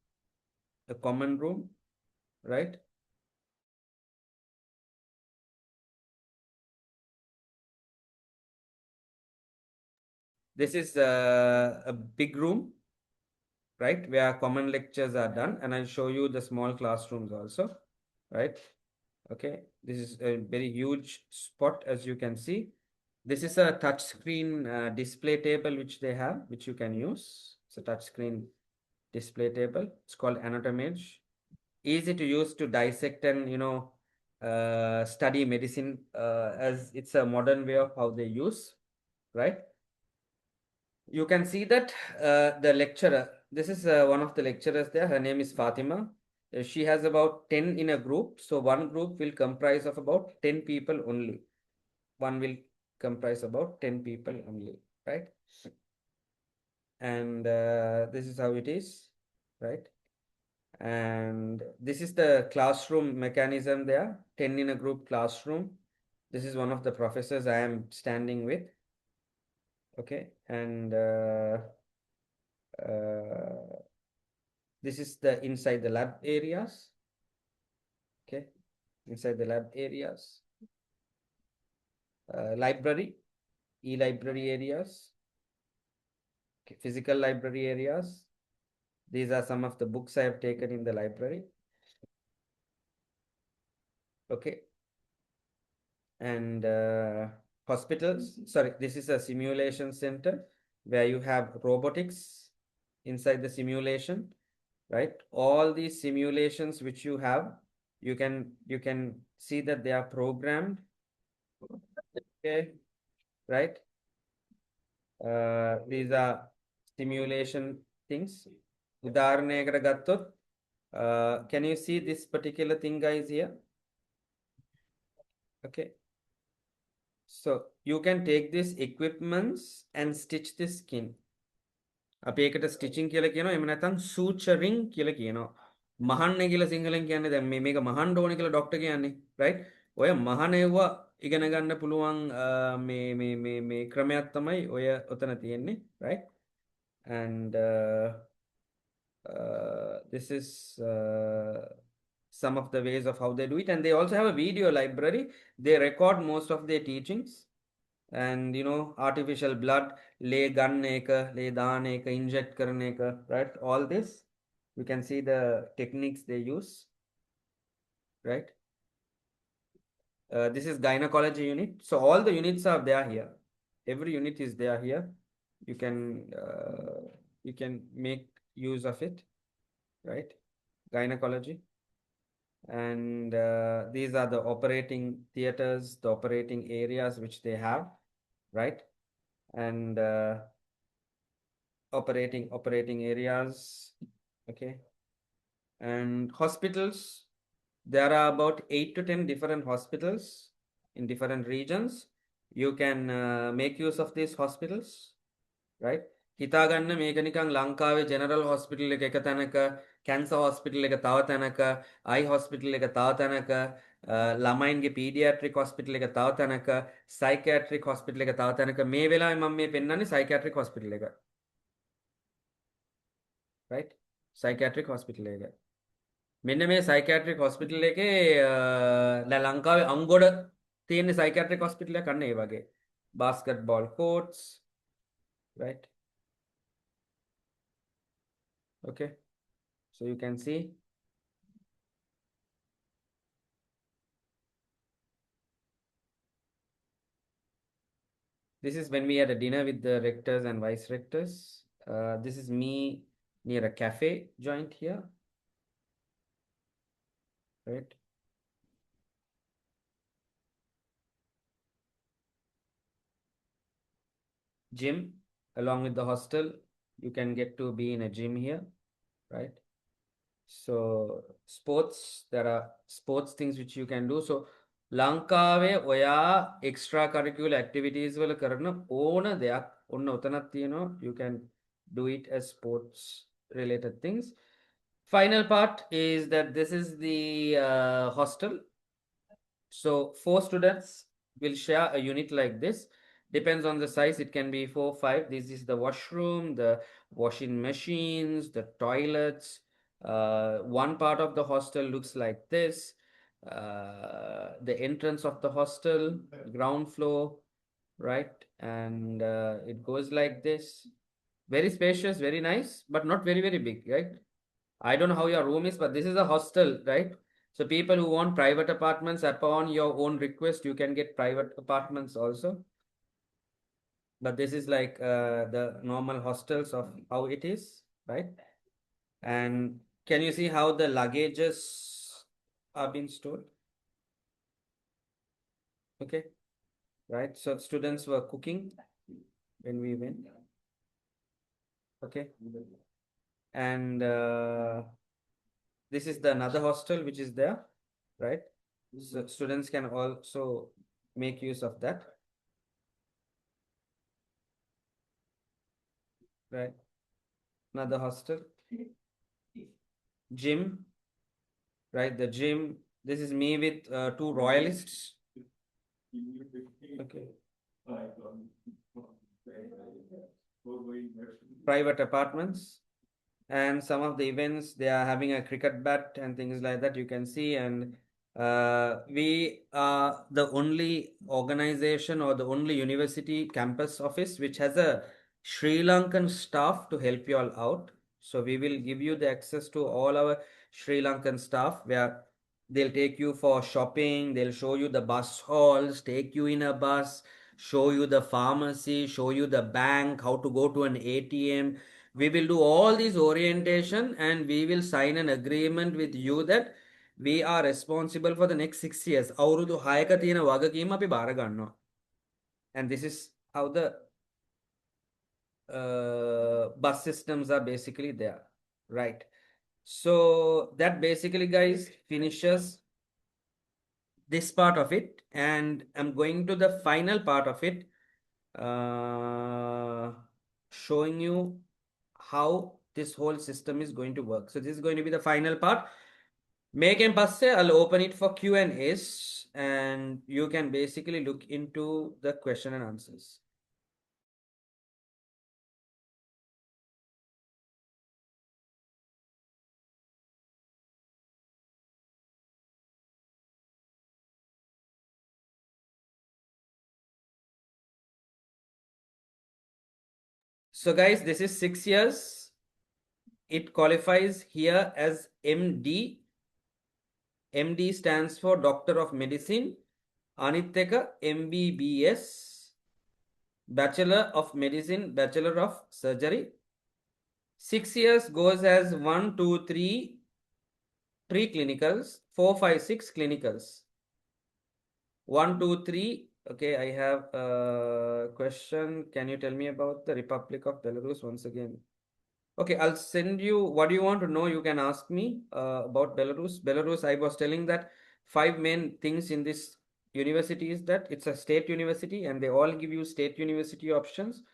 right? This is a big room, right, where common lectures are done, and I'll show you the small classrooms also, right? Okay, this is a very huge spot, as you can see. This is a touch screen display table which they have, which you can use. It's a touch screen display table. It's called Anatomage. Easy to use to dissect and study medicine, as it's a modern way of how they use, right? You can see that the lecturer, this is one of the lecturers there. Her name is Fatima. She has about 10 in a group. So one group will comprise of about 10 people only. One will comprise about 10 people only, right? And this is how it is, right? And this is the classroom mechanism there, 10 in a group classroom. This is one of the professors I am standing with, okay? And this is the inside the lab areas, okay? Inside the lab areas. Library, e-library areas, okay, physical library areas. These are some of the books I have taken in the library. Okay. And hospitals, sorry, this is a simulation center where you have robotics inside the simulation, right? All these simulations which you have, you can see that they are programmed, okay, right? These are simulation things. උදාහරණයකට ගත්තොත්, can you see this particular thing, guys, here? Okay. So you can take these equipments and stitch the skin. අපි ඒකට ස්ටිචින් කියලා කියනවා, එහෙම නැත්නම් සූචරින් කියලා කියනවා. මහන්න කියලා සිංහලෙන් කියන්නේ දැන් මේක මහන්න ඕනේ කියලා ડોක්ටර් කියන්නේ, right? ඔය මහනෙව්වා ඉගෙන ගන්න පුළුවන් මේ ක්‍රමයක් තමයි ඔය ඔතන තියෙන්නේ, right? And this is some of the ways of how they do it, and they also have a video library. They record most of their teachings, and artificial blood, ලේ ගන්න එක, ලේ දාන එක, inject කරන එක, right? All this you can see the techniques they use, right? This is gynecology unit. So all the units are there here. Every unit is there here. You can make use of it, right? Gynecology. And these are the operating theaters, the operating areas which they have, right? And operating areas, okay? And hospitals, there are about 8 to 10 different hospitals in different regions. You can make use of these hospitals, right? හිතාගන්න මේක නිකන් ලංකාවේ general hospital එක එක තැනක, cancer hospital එක තව තැනක, අයි හොස්පිටල් එක තව තැනක, ළමයින්ගේ පීඩියාට්‍රික් හොස්පිටල් එක තව තැනක, සයිකියාට්‍රික් හොස්පිටල් එක තව තැනක. මේ වෙලාවේ මම මේ පෙන්නන්නේ සයිකියාට්‍රික් හොස්පිටල් එක, right? සයිකියාට්‍රික් හොස්පිටල් එක. මෙන්න මේ සයිකියාට්‍රික් හොස්පිටල් එකේ ලංකාවේ අංගොඩ තියෙන psychiatric hospital එකක් අන්න ඒ වගේ. Basketball courts, right? Okay. So you can see. This is when we had a dinner with the rectors and vice rectors. This is me near a cafe joint here, right? Gym along with the hostel. You can get to be in a gym here, right? So sports, there are sports things which you can do. So ලංකාවේ ඔයා extra curricular activities වල කරන ඕන දෙයක් ඔන්න ඔතනක් තියෙනවා. You can do it as sports related things. Final part is that this is the hostel. So 4 students will share a unit like this. Depends on the size, it can be 4, 5. This is the washroom, the washing machines, the toilets. One part of the hostel looks like this. The entrance of the hostel, ground floor, right? And it goes like this. Very spacious, very nice, but not very, very big, right? I don't know how your room is, but this is a hostel, right? So people who want private apartments upon your own request, you can get private apartments also. But this is like the normal hostels of how it is, right? And can you see how the luggages are being stored? Okay, right? So students were cooking when we went. Okay. And this is the another hostel which is there, right? So students can also make use of that. Right. Another hostel. Gym. Right. The gym. This is me with 2 royalists. Okay. Private apartments. And some of the events, they are having a cricket bat and things like that, you can see. And we are the only organization or the only university campus office which has a Sri Lankan staff to help you all out. So we will give you the access to all our Sri Lankan staff where they'll take you for shopping, they'll show you the bus halls, take you in a bus, show you the pharmacy, show you the bank, how to go to an ATM. We will do all this orientation and we will sign an agreement with you that we are responsible for the next 6 years. අවුරුදු 6ක තියෙන වගකීම අපි බාර ගන්නවා. And this is how the bus systems are basically there, right? So that basically, guys, finishes this part of it, and I'm going to the final part of it, showing you how this whole system is going to work. So this is going to be the final part. මේකෙන් පස්සේ I'll open it for Q&As and you can basically look into the question and answers. So guys, this is 6 years. It qualifies here as MD. MD stands for Doctor of Medicine. අනිත් එක MBBS, Bachelor of Medicine, Bachelor of Surgery. 6 years goes as 1, 2, 3 pre-clinicals, 4, 5, 6 clinicals. 1, 2, 3. Okay, I have a question. Can you tell me about the Republic of Belarus once again? Okay, I'll send you what do you want to know. You can ask me about Belarus. Belarus, I was telling that 5 main things in this university is that it's a state university and they all give you state university options.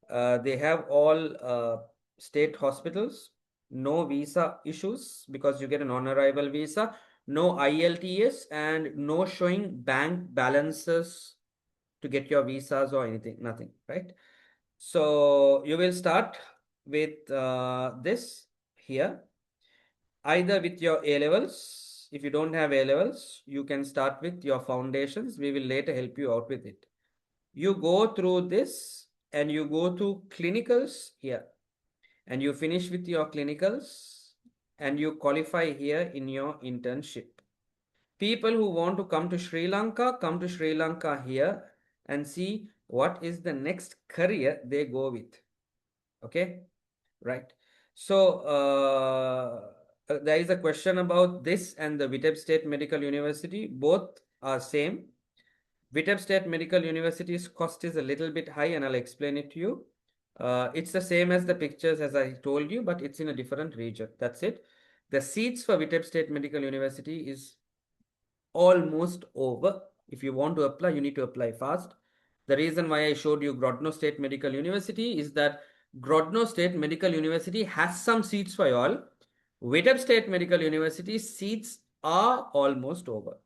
They have all state hospitals, no visa issues because you get a non-arrival visa, no IELTS, and no showing bank balances to get your visas or anything, nothing, right? So you will start with this here, either with your A levels if you don't have A levels, you can start with your foundations. We will later help you out with it. You go through this and you go to clinicals here, and you finish with your clinicals and you qualify here in your internship. People who want to come to Sri Lanka, come to Sri Lanka here and see what is the next career they go with. Okay, right. So there is a question about this and the Vitebsk State Medical University. Both are same. Vitebsk State Medical University's cost is a little bit high, and I'll explain it to you. It's the same as the pictures as I told you, but it's in a different region. That's it. The seats for Vitebsk State Medical University is almost over. If you want to apply, you need to apply fast. The reason why I showed you Grodno State Medical University is that Grodno State Medical University has some seats for you all. Vitebsk State Medical University seats are almost over.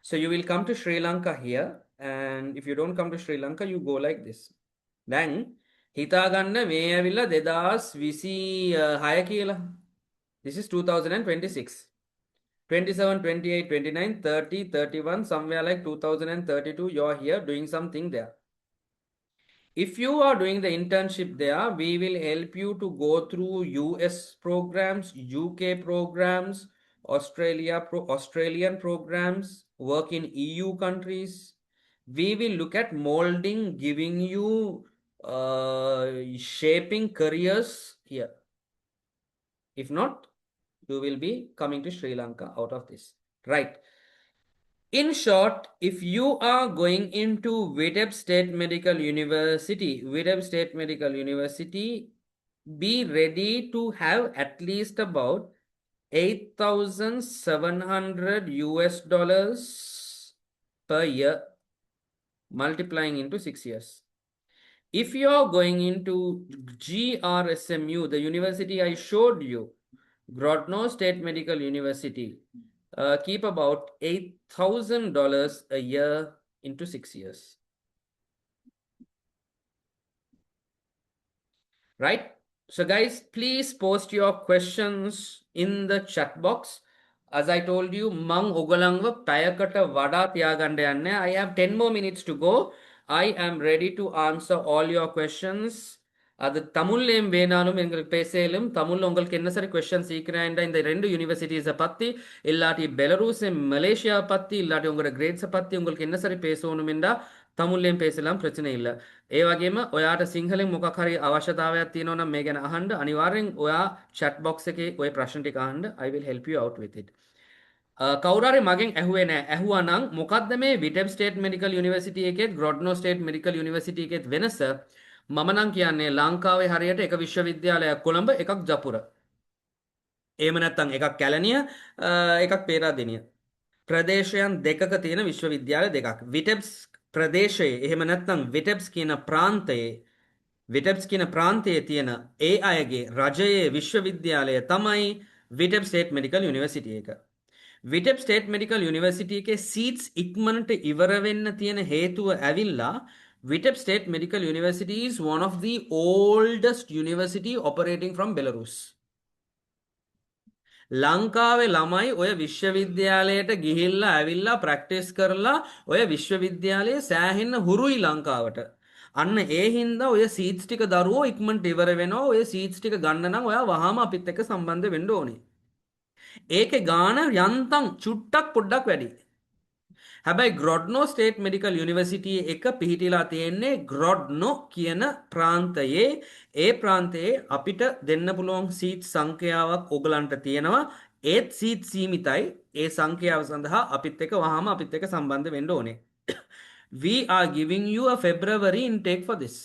So you will come to Sri Lanka here, and if you don't come to Sri Lanka, you go like this. දැන් හිතාගන්න මේ ඇවිල්ලා 2026 කියලා. This is 2026. 27, 28, 29, 30, 31, somewhere like 2032, you're here doing something there. If you are doing the internship there, we will help you to go through US programs, UK programs, Australian programs, work in EU countries. We will look at molding, giving you shaping careers here. If not, you will be coming to Sri Lanka out of this. Right. In short, if you are going into Vitebsk State Medical University, be ready to have at least about 8,700 US dollars per year, multiplying into 6 years. If you are going into GRSMU, the university I showed you, Grodno State Medical University, keep about $8,000 a year into 6 years. Right? So guys, please post your questions in the chat box. As I told you, mang ogalangwa payakata vada tiyaganda yanne. I have 10 more minutes to go. I am ready to answer all your questions. அது தமிழ்லேயும் வேணாலும் எங்களுக்கு பேசலும் தமிழ்ல உங்களுக்கு என்ன சரி question சீக்கிரம் இந்த ரெண்டு யூனிவர்சிட்டிஸை பற்றி இல்லாட்டி பெலரூஸ் மலேசியா பற்றி இல்லாட்டி உங்களோட கிரேட்ஸை பற்றி உங்களுக்கு என்ன சரி பேசணுமெண்டா තමුල්ලෙන් පේසලම් ප්‍රචන ඉල්ල. ඒ වගේම ඔයාට සිංහලෙන් මොකක් හරි අවශ්‍යතාවයක් තියෙනවා නම් මේ ගැන අහන්න අනිවාර්යෙන් ඔයා chat box එකේ ඔය ප්‍රශ්න ටික අහන්න. I will help you out with it. කවුරු හරි මගෙන් ඇහුවේ නැහැ. ඇහුවා නම් මොකද්ද මේ Vitebsk State Medical University එකේත් Grodno State Medical University එකේත් වෙනස? මම නම් කියන්නේ ලංකාවේ හරියට එක විශ්වවිද්‍යාලයක් කොළඹ එකක් ජපුර. එහෙම නැත්නම් එකක් කැලණිය එකක් පේරාදෙණිය. ප්‍රදේශයන් දෙකක තියෙන විශ්වවිද්‍යාල දෙකක්. Vitebsk ප්‍රදේශයේ එහෙම නැත්නම් Vitebsk කියන ප්‍රාන්තයේ තියෙන ඒ අයගේ රජයේ විශ්වවිද්‍යාලය තමයි Vitebsk State Medical University එක. Vitebsk State Medical University එකේ seats ඉක්මනට ඉවර වෙන්න තියෙන හේතුව ඇවිල්ලා Vitebsk State Medical University is one of the oldest university operating from Belarus. ලංකාවේ ළමයි ඔය විශ්වවිද්‍යාලයට ගිහිල්ලා ඇවිල්ලා ප්‍රැක්ටිස් කරලා ඔය විශ්වවිද්‍යාලයේ සෑහෙන්න හුරුයි ලංකාවට. අන්න ඒ හින්දා ඔය සීට්ස් ටික දරුවෝ ඉක්මනට ඉවර වෙනවා. ඔය සීට්ස් ටික ගන්න නම් ඔයා වහාම අපිත් එක්ක සම්බන්ධ වෙන්න ඕනේ. ඒකේ ගාණ යන්තම් චුට්ටක් පොඩ්ඩක් වැඩි. හැබැයි Grodno State Medical University එක පිහිටිලා තියෙන්නේ Grodno කියන ප්‍රාන්තයේ. ඒ ප්‍රාන්තයේ අපිට දෙන්න පුළුවන් සීට් සංඛ්‍යාවක් ඔයගලන්ට තියෙනවා. ඒත් සීට් සීමිතයි. ඒ සංඛ්‍යාව සඳහා අපිත් එක්ක වහාම අපිත් එක්ක සම්බන්ධ වෙන්න ඕනේ. We are giving you a February intake for this.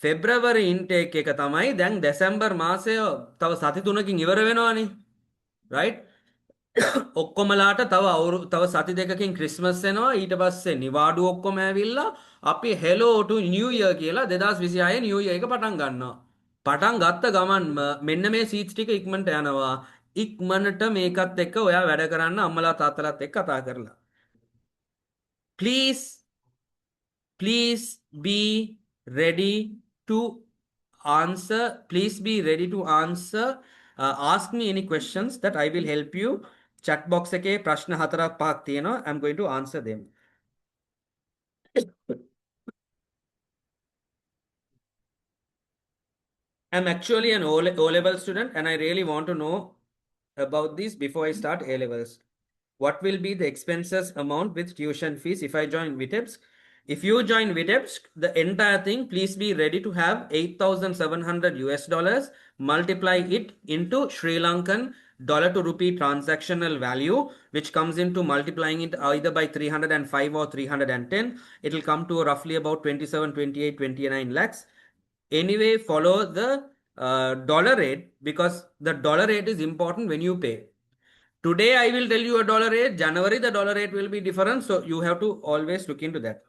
February intake එක තමයි දැන් දෙසැම්බර් මාසය තව සති 3කින් ඉවර වෙනවානේ. right? ඔක්කොමලාට තව සති දෙකකින් ක්‍රිස්මස් එනවා. ඊට පස්සේ නිවාඩු ඔක්කොම ඇවිල්ලා අපි hello to new year කියලා 2026 new year එක පටන් ගන්නවා. පටන් ගත්ත ගමන්ම මෙන්න මේ සීට්ස් ටික ඉක්මනට යනවා. ඉක්මනට මේකත් එක්ක ඔයා වැඩ කරන්න අම්මලා තාත්තලාත් එක්ක කතා කරලා. Please be ready to answer. Please be ready to answer. Ask me any questions that I will help you. chat box එකේ ප්‍රශ්න 4-5ක් තියෙනවා. I'm going to answer them. I'm actually an O-level student and I really want to know about this before I start A-levels. What will be the expenses amount with tuition fees if I join Vitebsk? If you join Vitebsk, the entire thing, please be ready to have 8,700 US dollars, multiply it into Sri Lankan dollar to rupee transactional value, which comes into multiplying it either by 305 or 310. It will come to roughly about 27, 28, 29 lakhs. Anyway, follow the dollar rate because the dollar rate is important when you pay. Today I will tell you a dollar rate. January the dollar rate will be different. So you have to always look into that.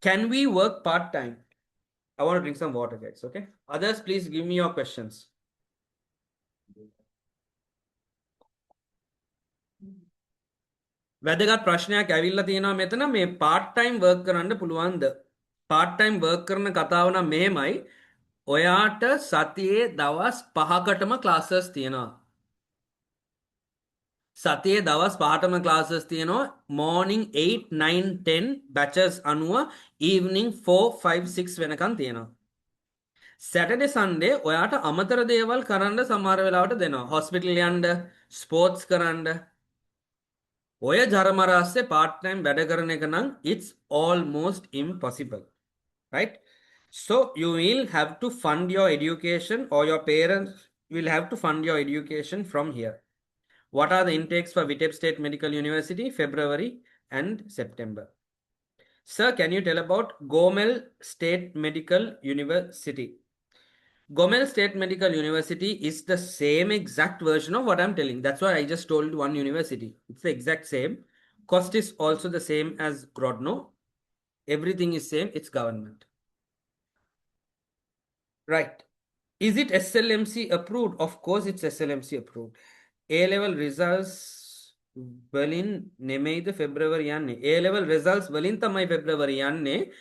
Can we work part-time? I want to drink some water, guys. Okay. Others, please give me your questions. වැදගත් ප්‍රශ්නයක් ඇවිල්ලා තියෙනවා මෙතන මේ part time work කරන්න පුළුවන්ද? part time work කරන කතාව නම් මෙහෙමයි. ඔයාට සතියේ දවස් 5කටම classes තියෙනවා. සතියේ දවස් 5ටම classes තියෙනවා. morning 8 9 10 batches අනුව evening 4 5 6 වෙනකන් තියෙනවා. Saturday Sunday ඔයාට අමතර දේවල් කරන්න සමහර වෙලාවට දෙනවා. hospital යන්න, sports කරන්න. ඔය ජරමරාස්සේ part time වැඩ කරන එක නම් it's almost impossible. Right? So you will have to fund your education or your parents will have to fund your education from here. What are the intakes for Vitebsk State Medical University, February and September? Sir, can you tell about Gomel State Medical University? Gomel State Medical University is the same exact version of what I'm telling. That's why I just told one university. It's the exact same. Cost is also the same as Grodno. Everything is same. It's government. Right. Is it SLMC approved? Of course, it's SLMC approved. A-level results වලින් නෙමෙයිද February යන්නේ. A-level results වලින් තමයි February යන්නේ.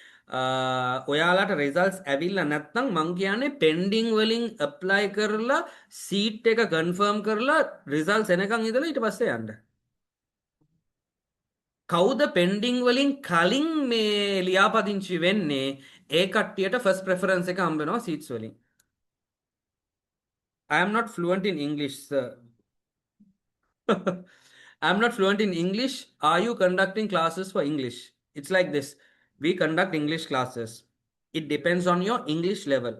ඔයාලට results ඇවිල්ලා නැත්නම් මං කියන්නේ pending වලින් apply කරලා seat එක confirm කරලා results එනකන් ඉඳලා ඊට පස්සේ යන්න. කවුද pending වලින් කලින් මේ ලියාපදිංචි වෙන්නේ ඒ කට්ටියට first preference එක හම්බ වෙනවා seats වලින්. I am not fluent in English, sir. I'm not fluent in English. Are you conducting classes for English? It's like this. We conduct English classes. It depends on your English level.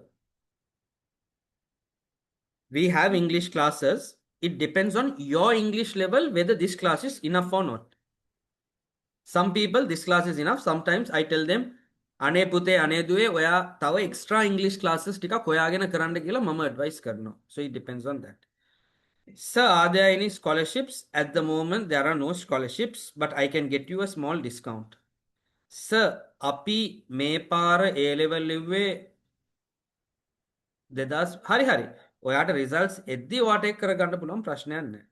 We have English classes. It depends on your English level whether this class is enough or not. Some people, this class is enough. Sometimes I tell them, අනේ පුතේ අනේ දුවේ ඔයා තව extra English classes ටිකක් හොයාගෙන කරන්න කියලා මම advice කරනවා. So it depends on that. Sir, are there any scholarships? At the moment, there are no scholarships, but I can get you a small discount. Sir, අපි මේ පාර A-level ලිව්වේ 2000 හරි ඔයාට results එද්දි ඔයාට එක් කරගන්න පුළුවන් ප්‍රශ්නයක් නැහැ.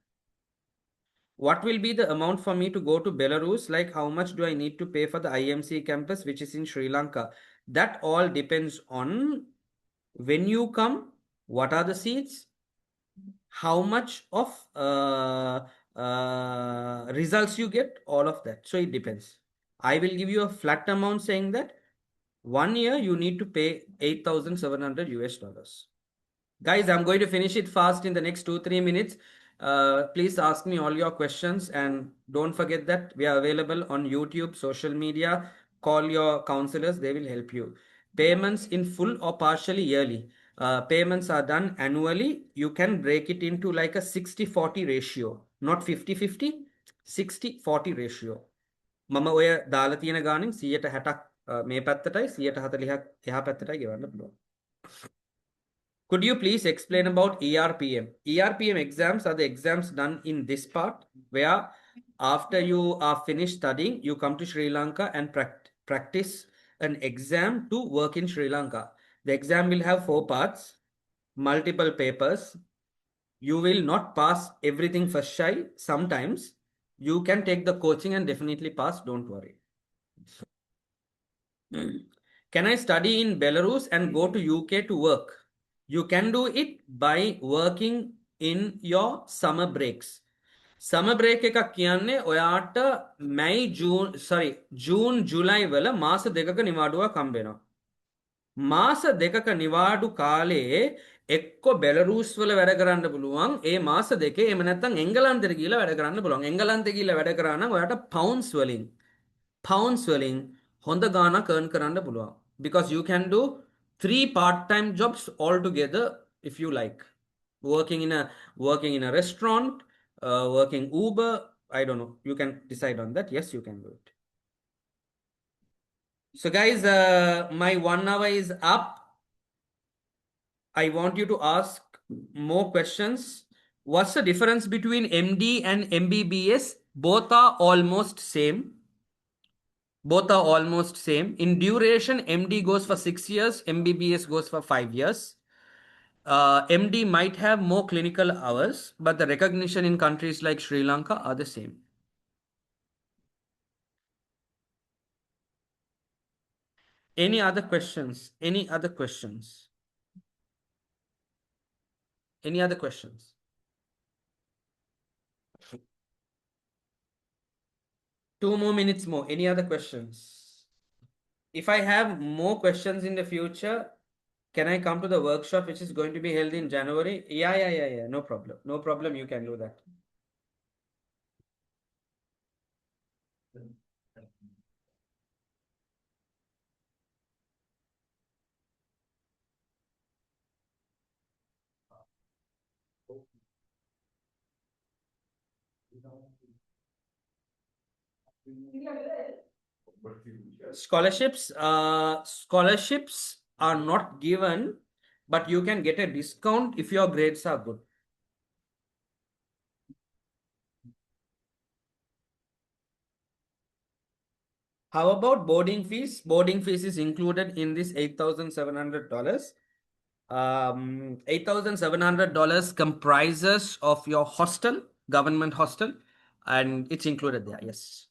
What will be the amount for me to go to Belarus? Like how much do I need to pay for the IMC campus which is in Sri Lanka? That all depends on when you come, what are the seats, how much of results you get, all of that. So it depends. I will give you a flat amount saying that 1 year you need to pay 8,700 US dollars. Guys, I'm going to finish it fast in the next 2-3 minutes. Please ask me all your questions and don't forget that we are available on YouTube, social media. Call your counselors, they will help you. Payments in full or partially yearly. Payments are done annually. You can break it into like a 60-40 ratio, not 50-50, 60-40 ratio. මම ඔය දාලා තියෙන ගානෙන් 160ක් මේ පැත්තටයි 140ක් එහා පැත්තටයි ගෙවන්න පුළුවන්. Could you please explain about ERPM? ERPM exams are the exams done in this part where after you are finished studying, you come to Sri Lanka and practice an exam to work in Sri Lanka. The exam will have 4 parts, multiple papers. You will not pass everything first try. Sometimes you can take the coaching and definitely pass, don't worry. Can I study in Belarus and go to UK to work? You can do it by working in your summer breaks. සම break එකක් කියන්නේ ඔයාට June ජුලයි වල මාස දෙකක නිවාඩුවක් හම්බ වෙනවා. මාස දෙකක නිවාඩු කාලයේ එක්ක බෙලරුස් වල වැඩ කරන්න පුළුවන් ඒ මාස දෙකේ. එහෙම නැත්නම් එංගලන්තෙට ගිහිල්ලා වැඩ කරන්න පුළුවන්. එංගලන්තෙ ගිහිල්ලා වැඩ කරා නම් ඔයාට පවුන්ස් වලින් හොඳ ගාණක් earn කරන්න පුළුවන්. Because you can do 3 part-time jobs altogether if you like. Working in a restaurant, working Uber, I don't know. You can decide on that. Yes, you can do it. So guys, my 1 hour is up. I want you to ask more questions. What's the difference between MD and MBBS? Both are almost same. Both are almost same. In duration, MD goes for 6 years, MBBS goes for 5 years. MD might have more clinical hours, but the recognition in countries like Sri Lanka are the same. Any other questions? Any other questions? Any other questions? 2 more minutes more. Any other questions? If I have more questions in the future, can I come to the workshop which is going to be held in January? Yeah. No problem. No problem. You can do that. Scholarships are not given, but you can get a discount if your grades are good. How about boarding fees? Boarding fees is included in this $8,700. $8,700 comprises of your hostel, government hostel, and it's included there. Yes.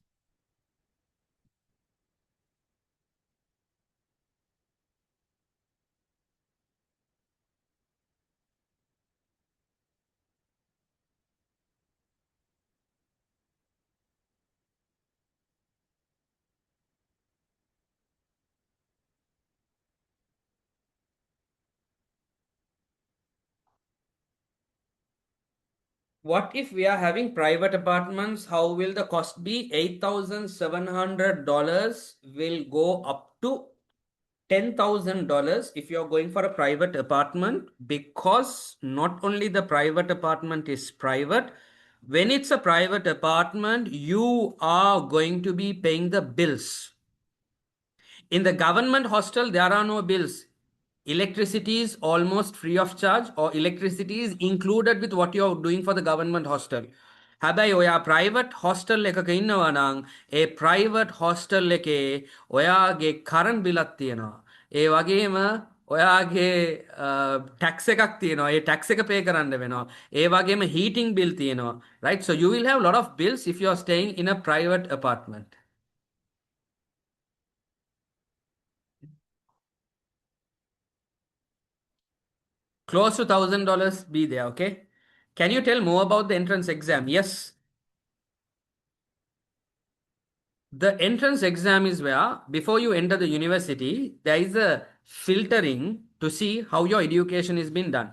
What if we are having private apartments? How will the cost be? $8,700 will go up to $10,000 if you're going for a private apartment, because not only the private apartment is private, when it's a private apartment, you are going to be paying the bills. In the government hostel, there are no bills. Electricity is almost free of charge, or electricity is included with what you're doing for the government hostel. හැබැයි ඔයා private hostel එකක ඉන්නවා නම් ඒ private hostel එකේ ඔයාගේ current බිලක් තියෙනවා. ඒ වගේම ඔයාගේ ටැක්ස් එකක් තියෙනවා. ඒ ටැක්ස් එක පේ කරන්න වෙනවා. ඒ වගේම හීටිං බිල් තියෙනවා. Right? So you will have a lot of bills if you are staying in a private apartment. Close to $1,000 be there, okay? Can you tell more about the entrance exam? Yes. The entrance exam is where, before you enter the university, there is a filtering to see how your education is being done.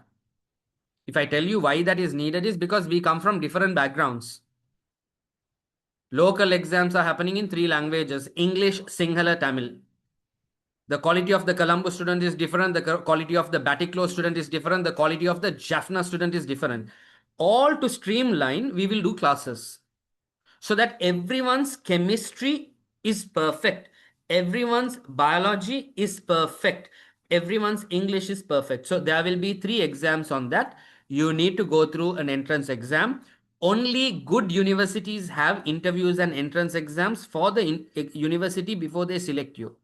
If I tell you why that is needed, is because we come from different backgrounds. Local exams are happening in 3 languages: English, Sinhala, Tamil. The quality of the Colombo student is different. The quality of the Batticlo student is different. The quality of the Jaffna student is different. All to streamline, we will do classes so that everyone's chemistry is perfect. Everyone's biology is perfect. Everyone's English is perfect. So there will be 3 exams on that. You need to go through an entrance exam. Only good universities have interviews and entrance exams for the university before they select you.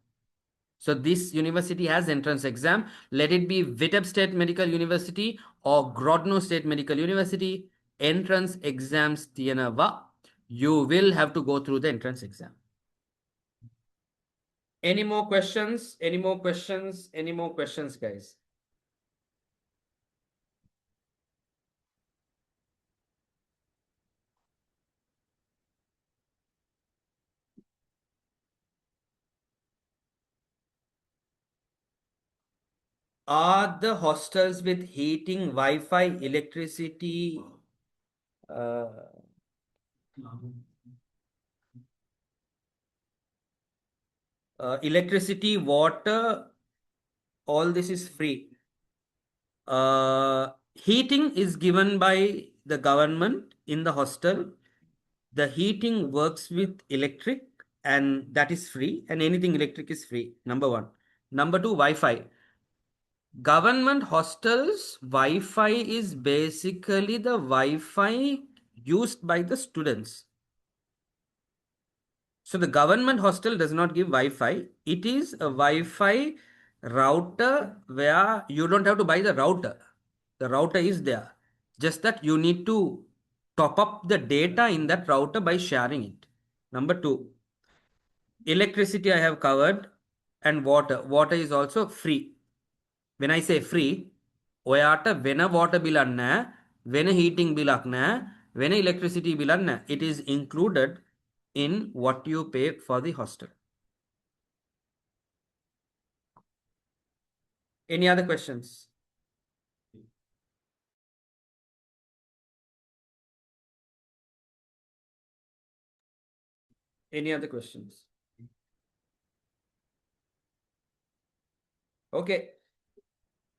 So this university has entrance exam. Let it be Vitebsk State Medical University or Grodno State Medical University. Entrance exams tiyanava. You will have to go through the entrance exam. Any more questions? Any more questions? Any more questions, guys? Are the hostels with heating, Wi-Fi, electricity, uh, electricity, water, all this is free. Heating is given by the government in the hostel. The heating works with electric and that is free, and anything electric is free. Number one. Number two, Wi-Fi. Government hostels Wi-Fi is basically the Wi-Fi used by the students. So the government hostel does not give Wi-Fi. It is a Wi-Fi router where you don't have to buy the router. The router is there. Just that you need to top up the data in that router by sharing it. Number two, electricity I have covered, and water. Water is also free. When I say free, ඔයාට වෙන water බිලක් නැහැ, වෙන heating බිලක් නැහැ, වෙන electricity බිලක් නැහැ. It is included in what you pay for the hostel. Any other questions? Any other questions? Okay.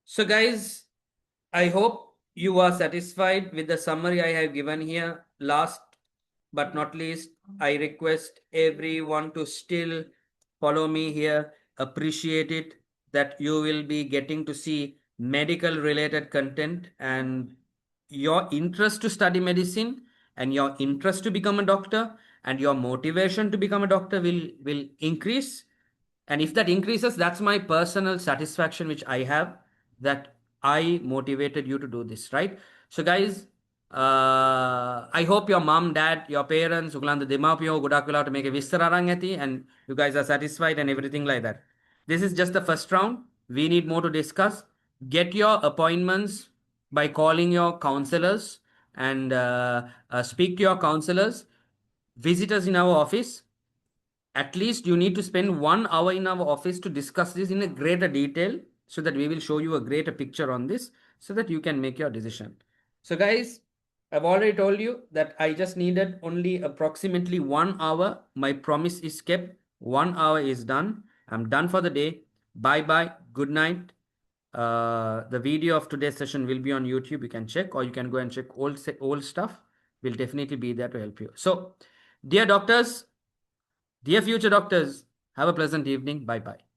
So guys, I hope you are satisfied with the summary I have given here. Last but not least, I request everyone to still follow me here. Appreciate it that you will be getting to see medical related content, and your interest to study medicine and your interest to become a doctor and your motivation to become a doctor will increase. And if that increases, that's my personal satisfaction which I have, that I motivated you to do this, right? So guys, I hope your mom, dad, your parents, උගලන්ද දෙමාපියෝ ගොඩක් වෙලාවට මේක විස්තර අරන් ඇති, and you guys are satisfied and everything like that. This is just the first round. We need more to discuss. Get your appointments by calling your counselors and speak to your counselors. Visit us in our office. At least you need to spend 1 hour in our office to discuss this in a greater detail, so that we will show you a greater picture on this, so that you can make your decision. So guys, I've already told you that I just needed only approximately 1 hour. My promise is kept. 1 hour is done. I'm done for the day. Bye bye. Good night. The video of today's session will be on YouTube. You can check, or you can go and check old stuff. We'll definitely be there to help you. So, dear doctors, dear future doctors, have a pleasant evening. Bye bye.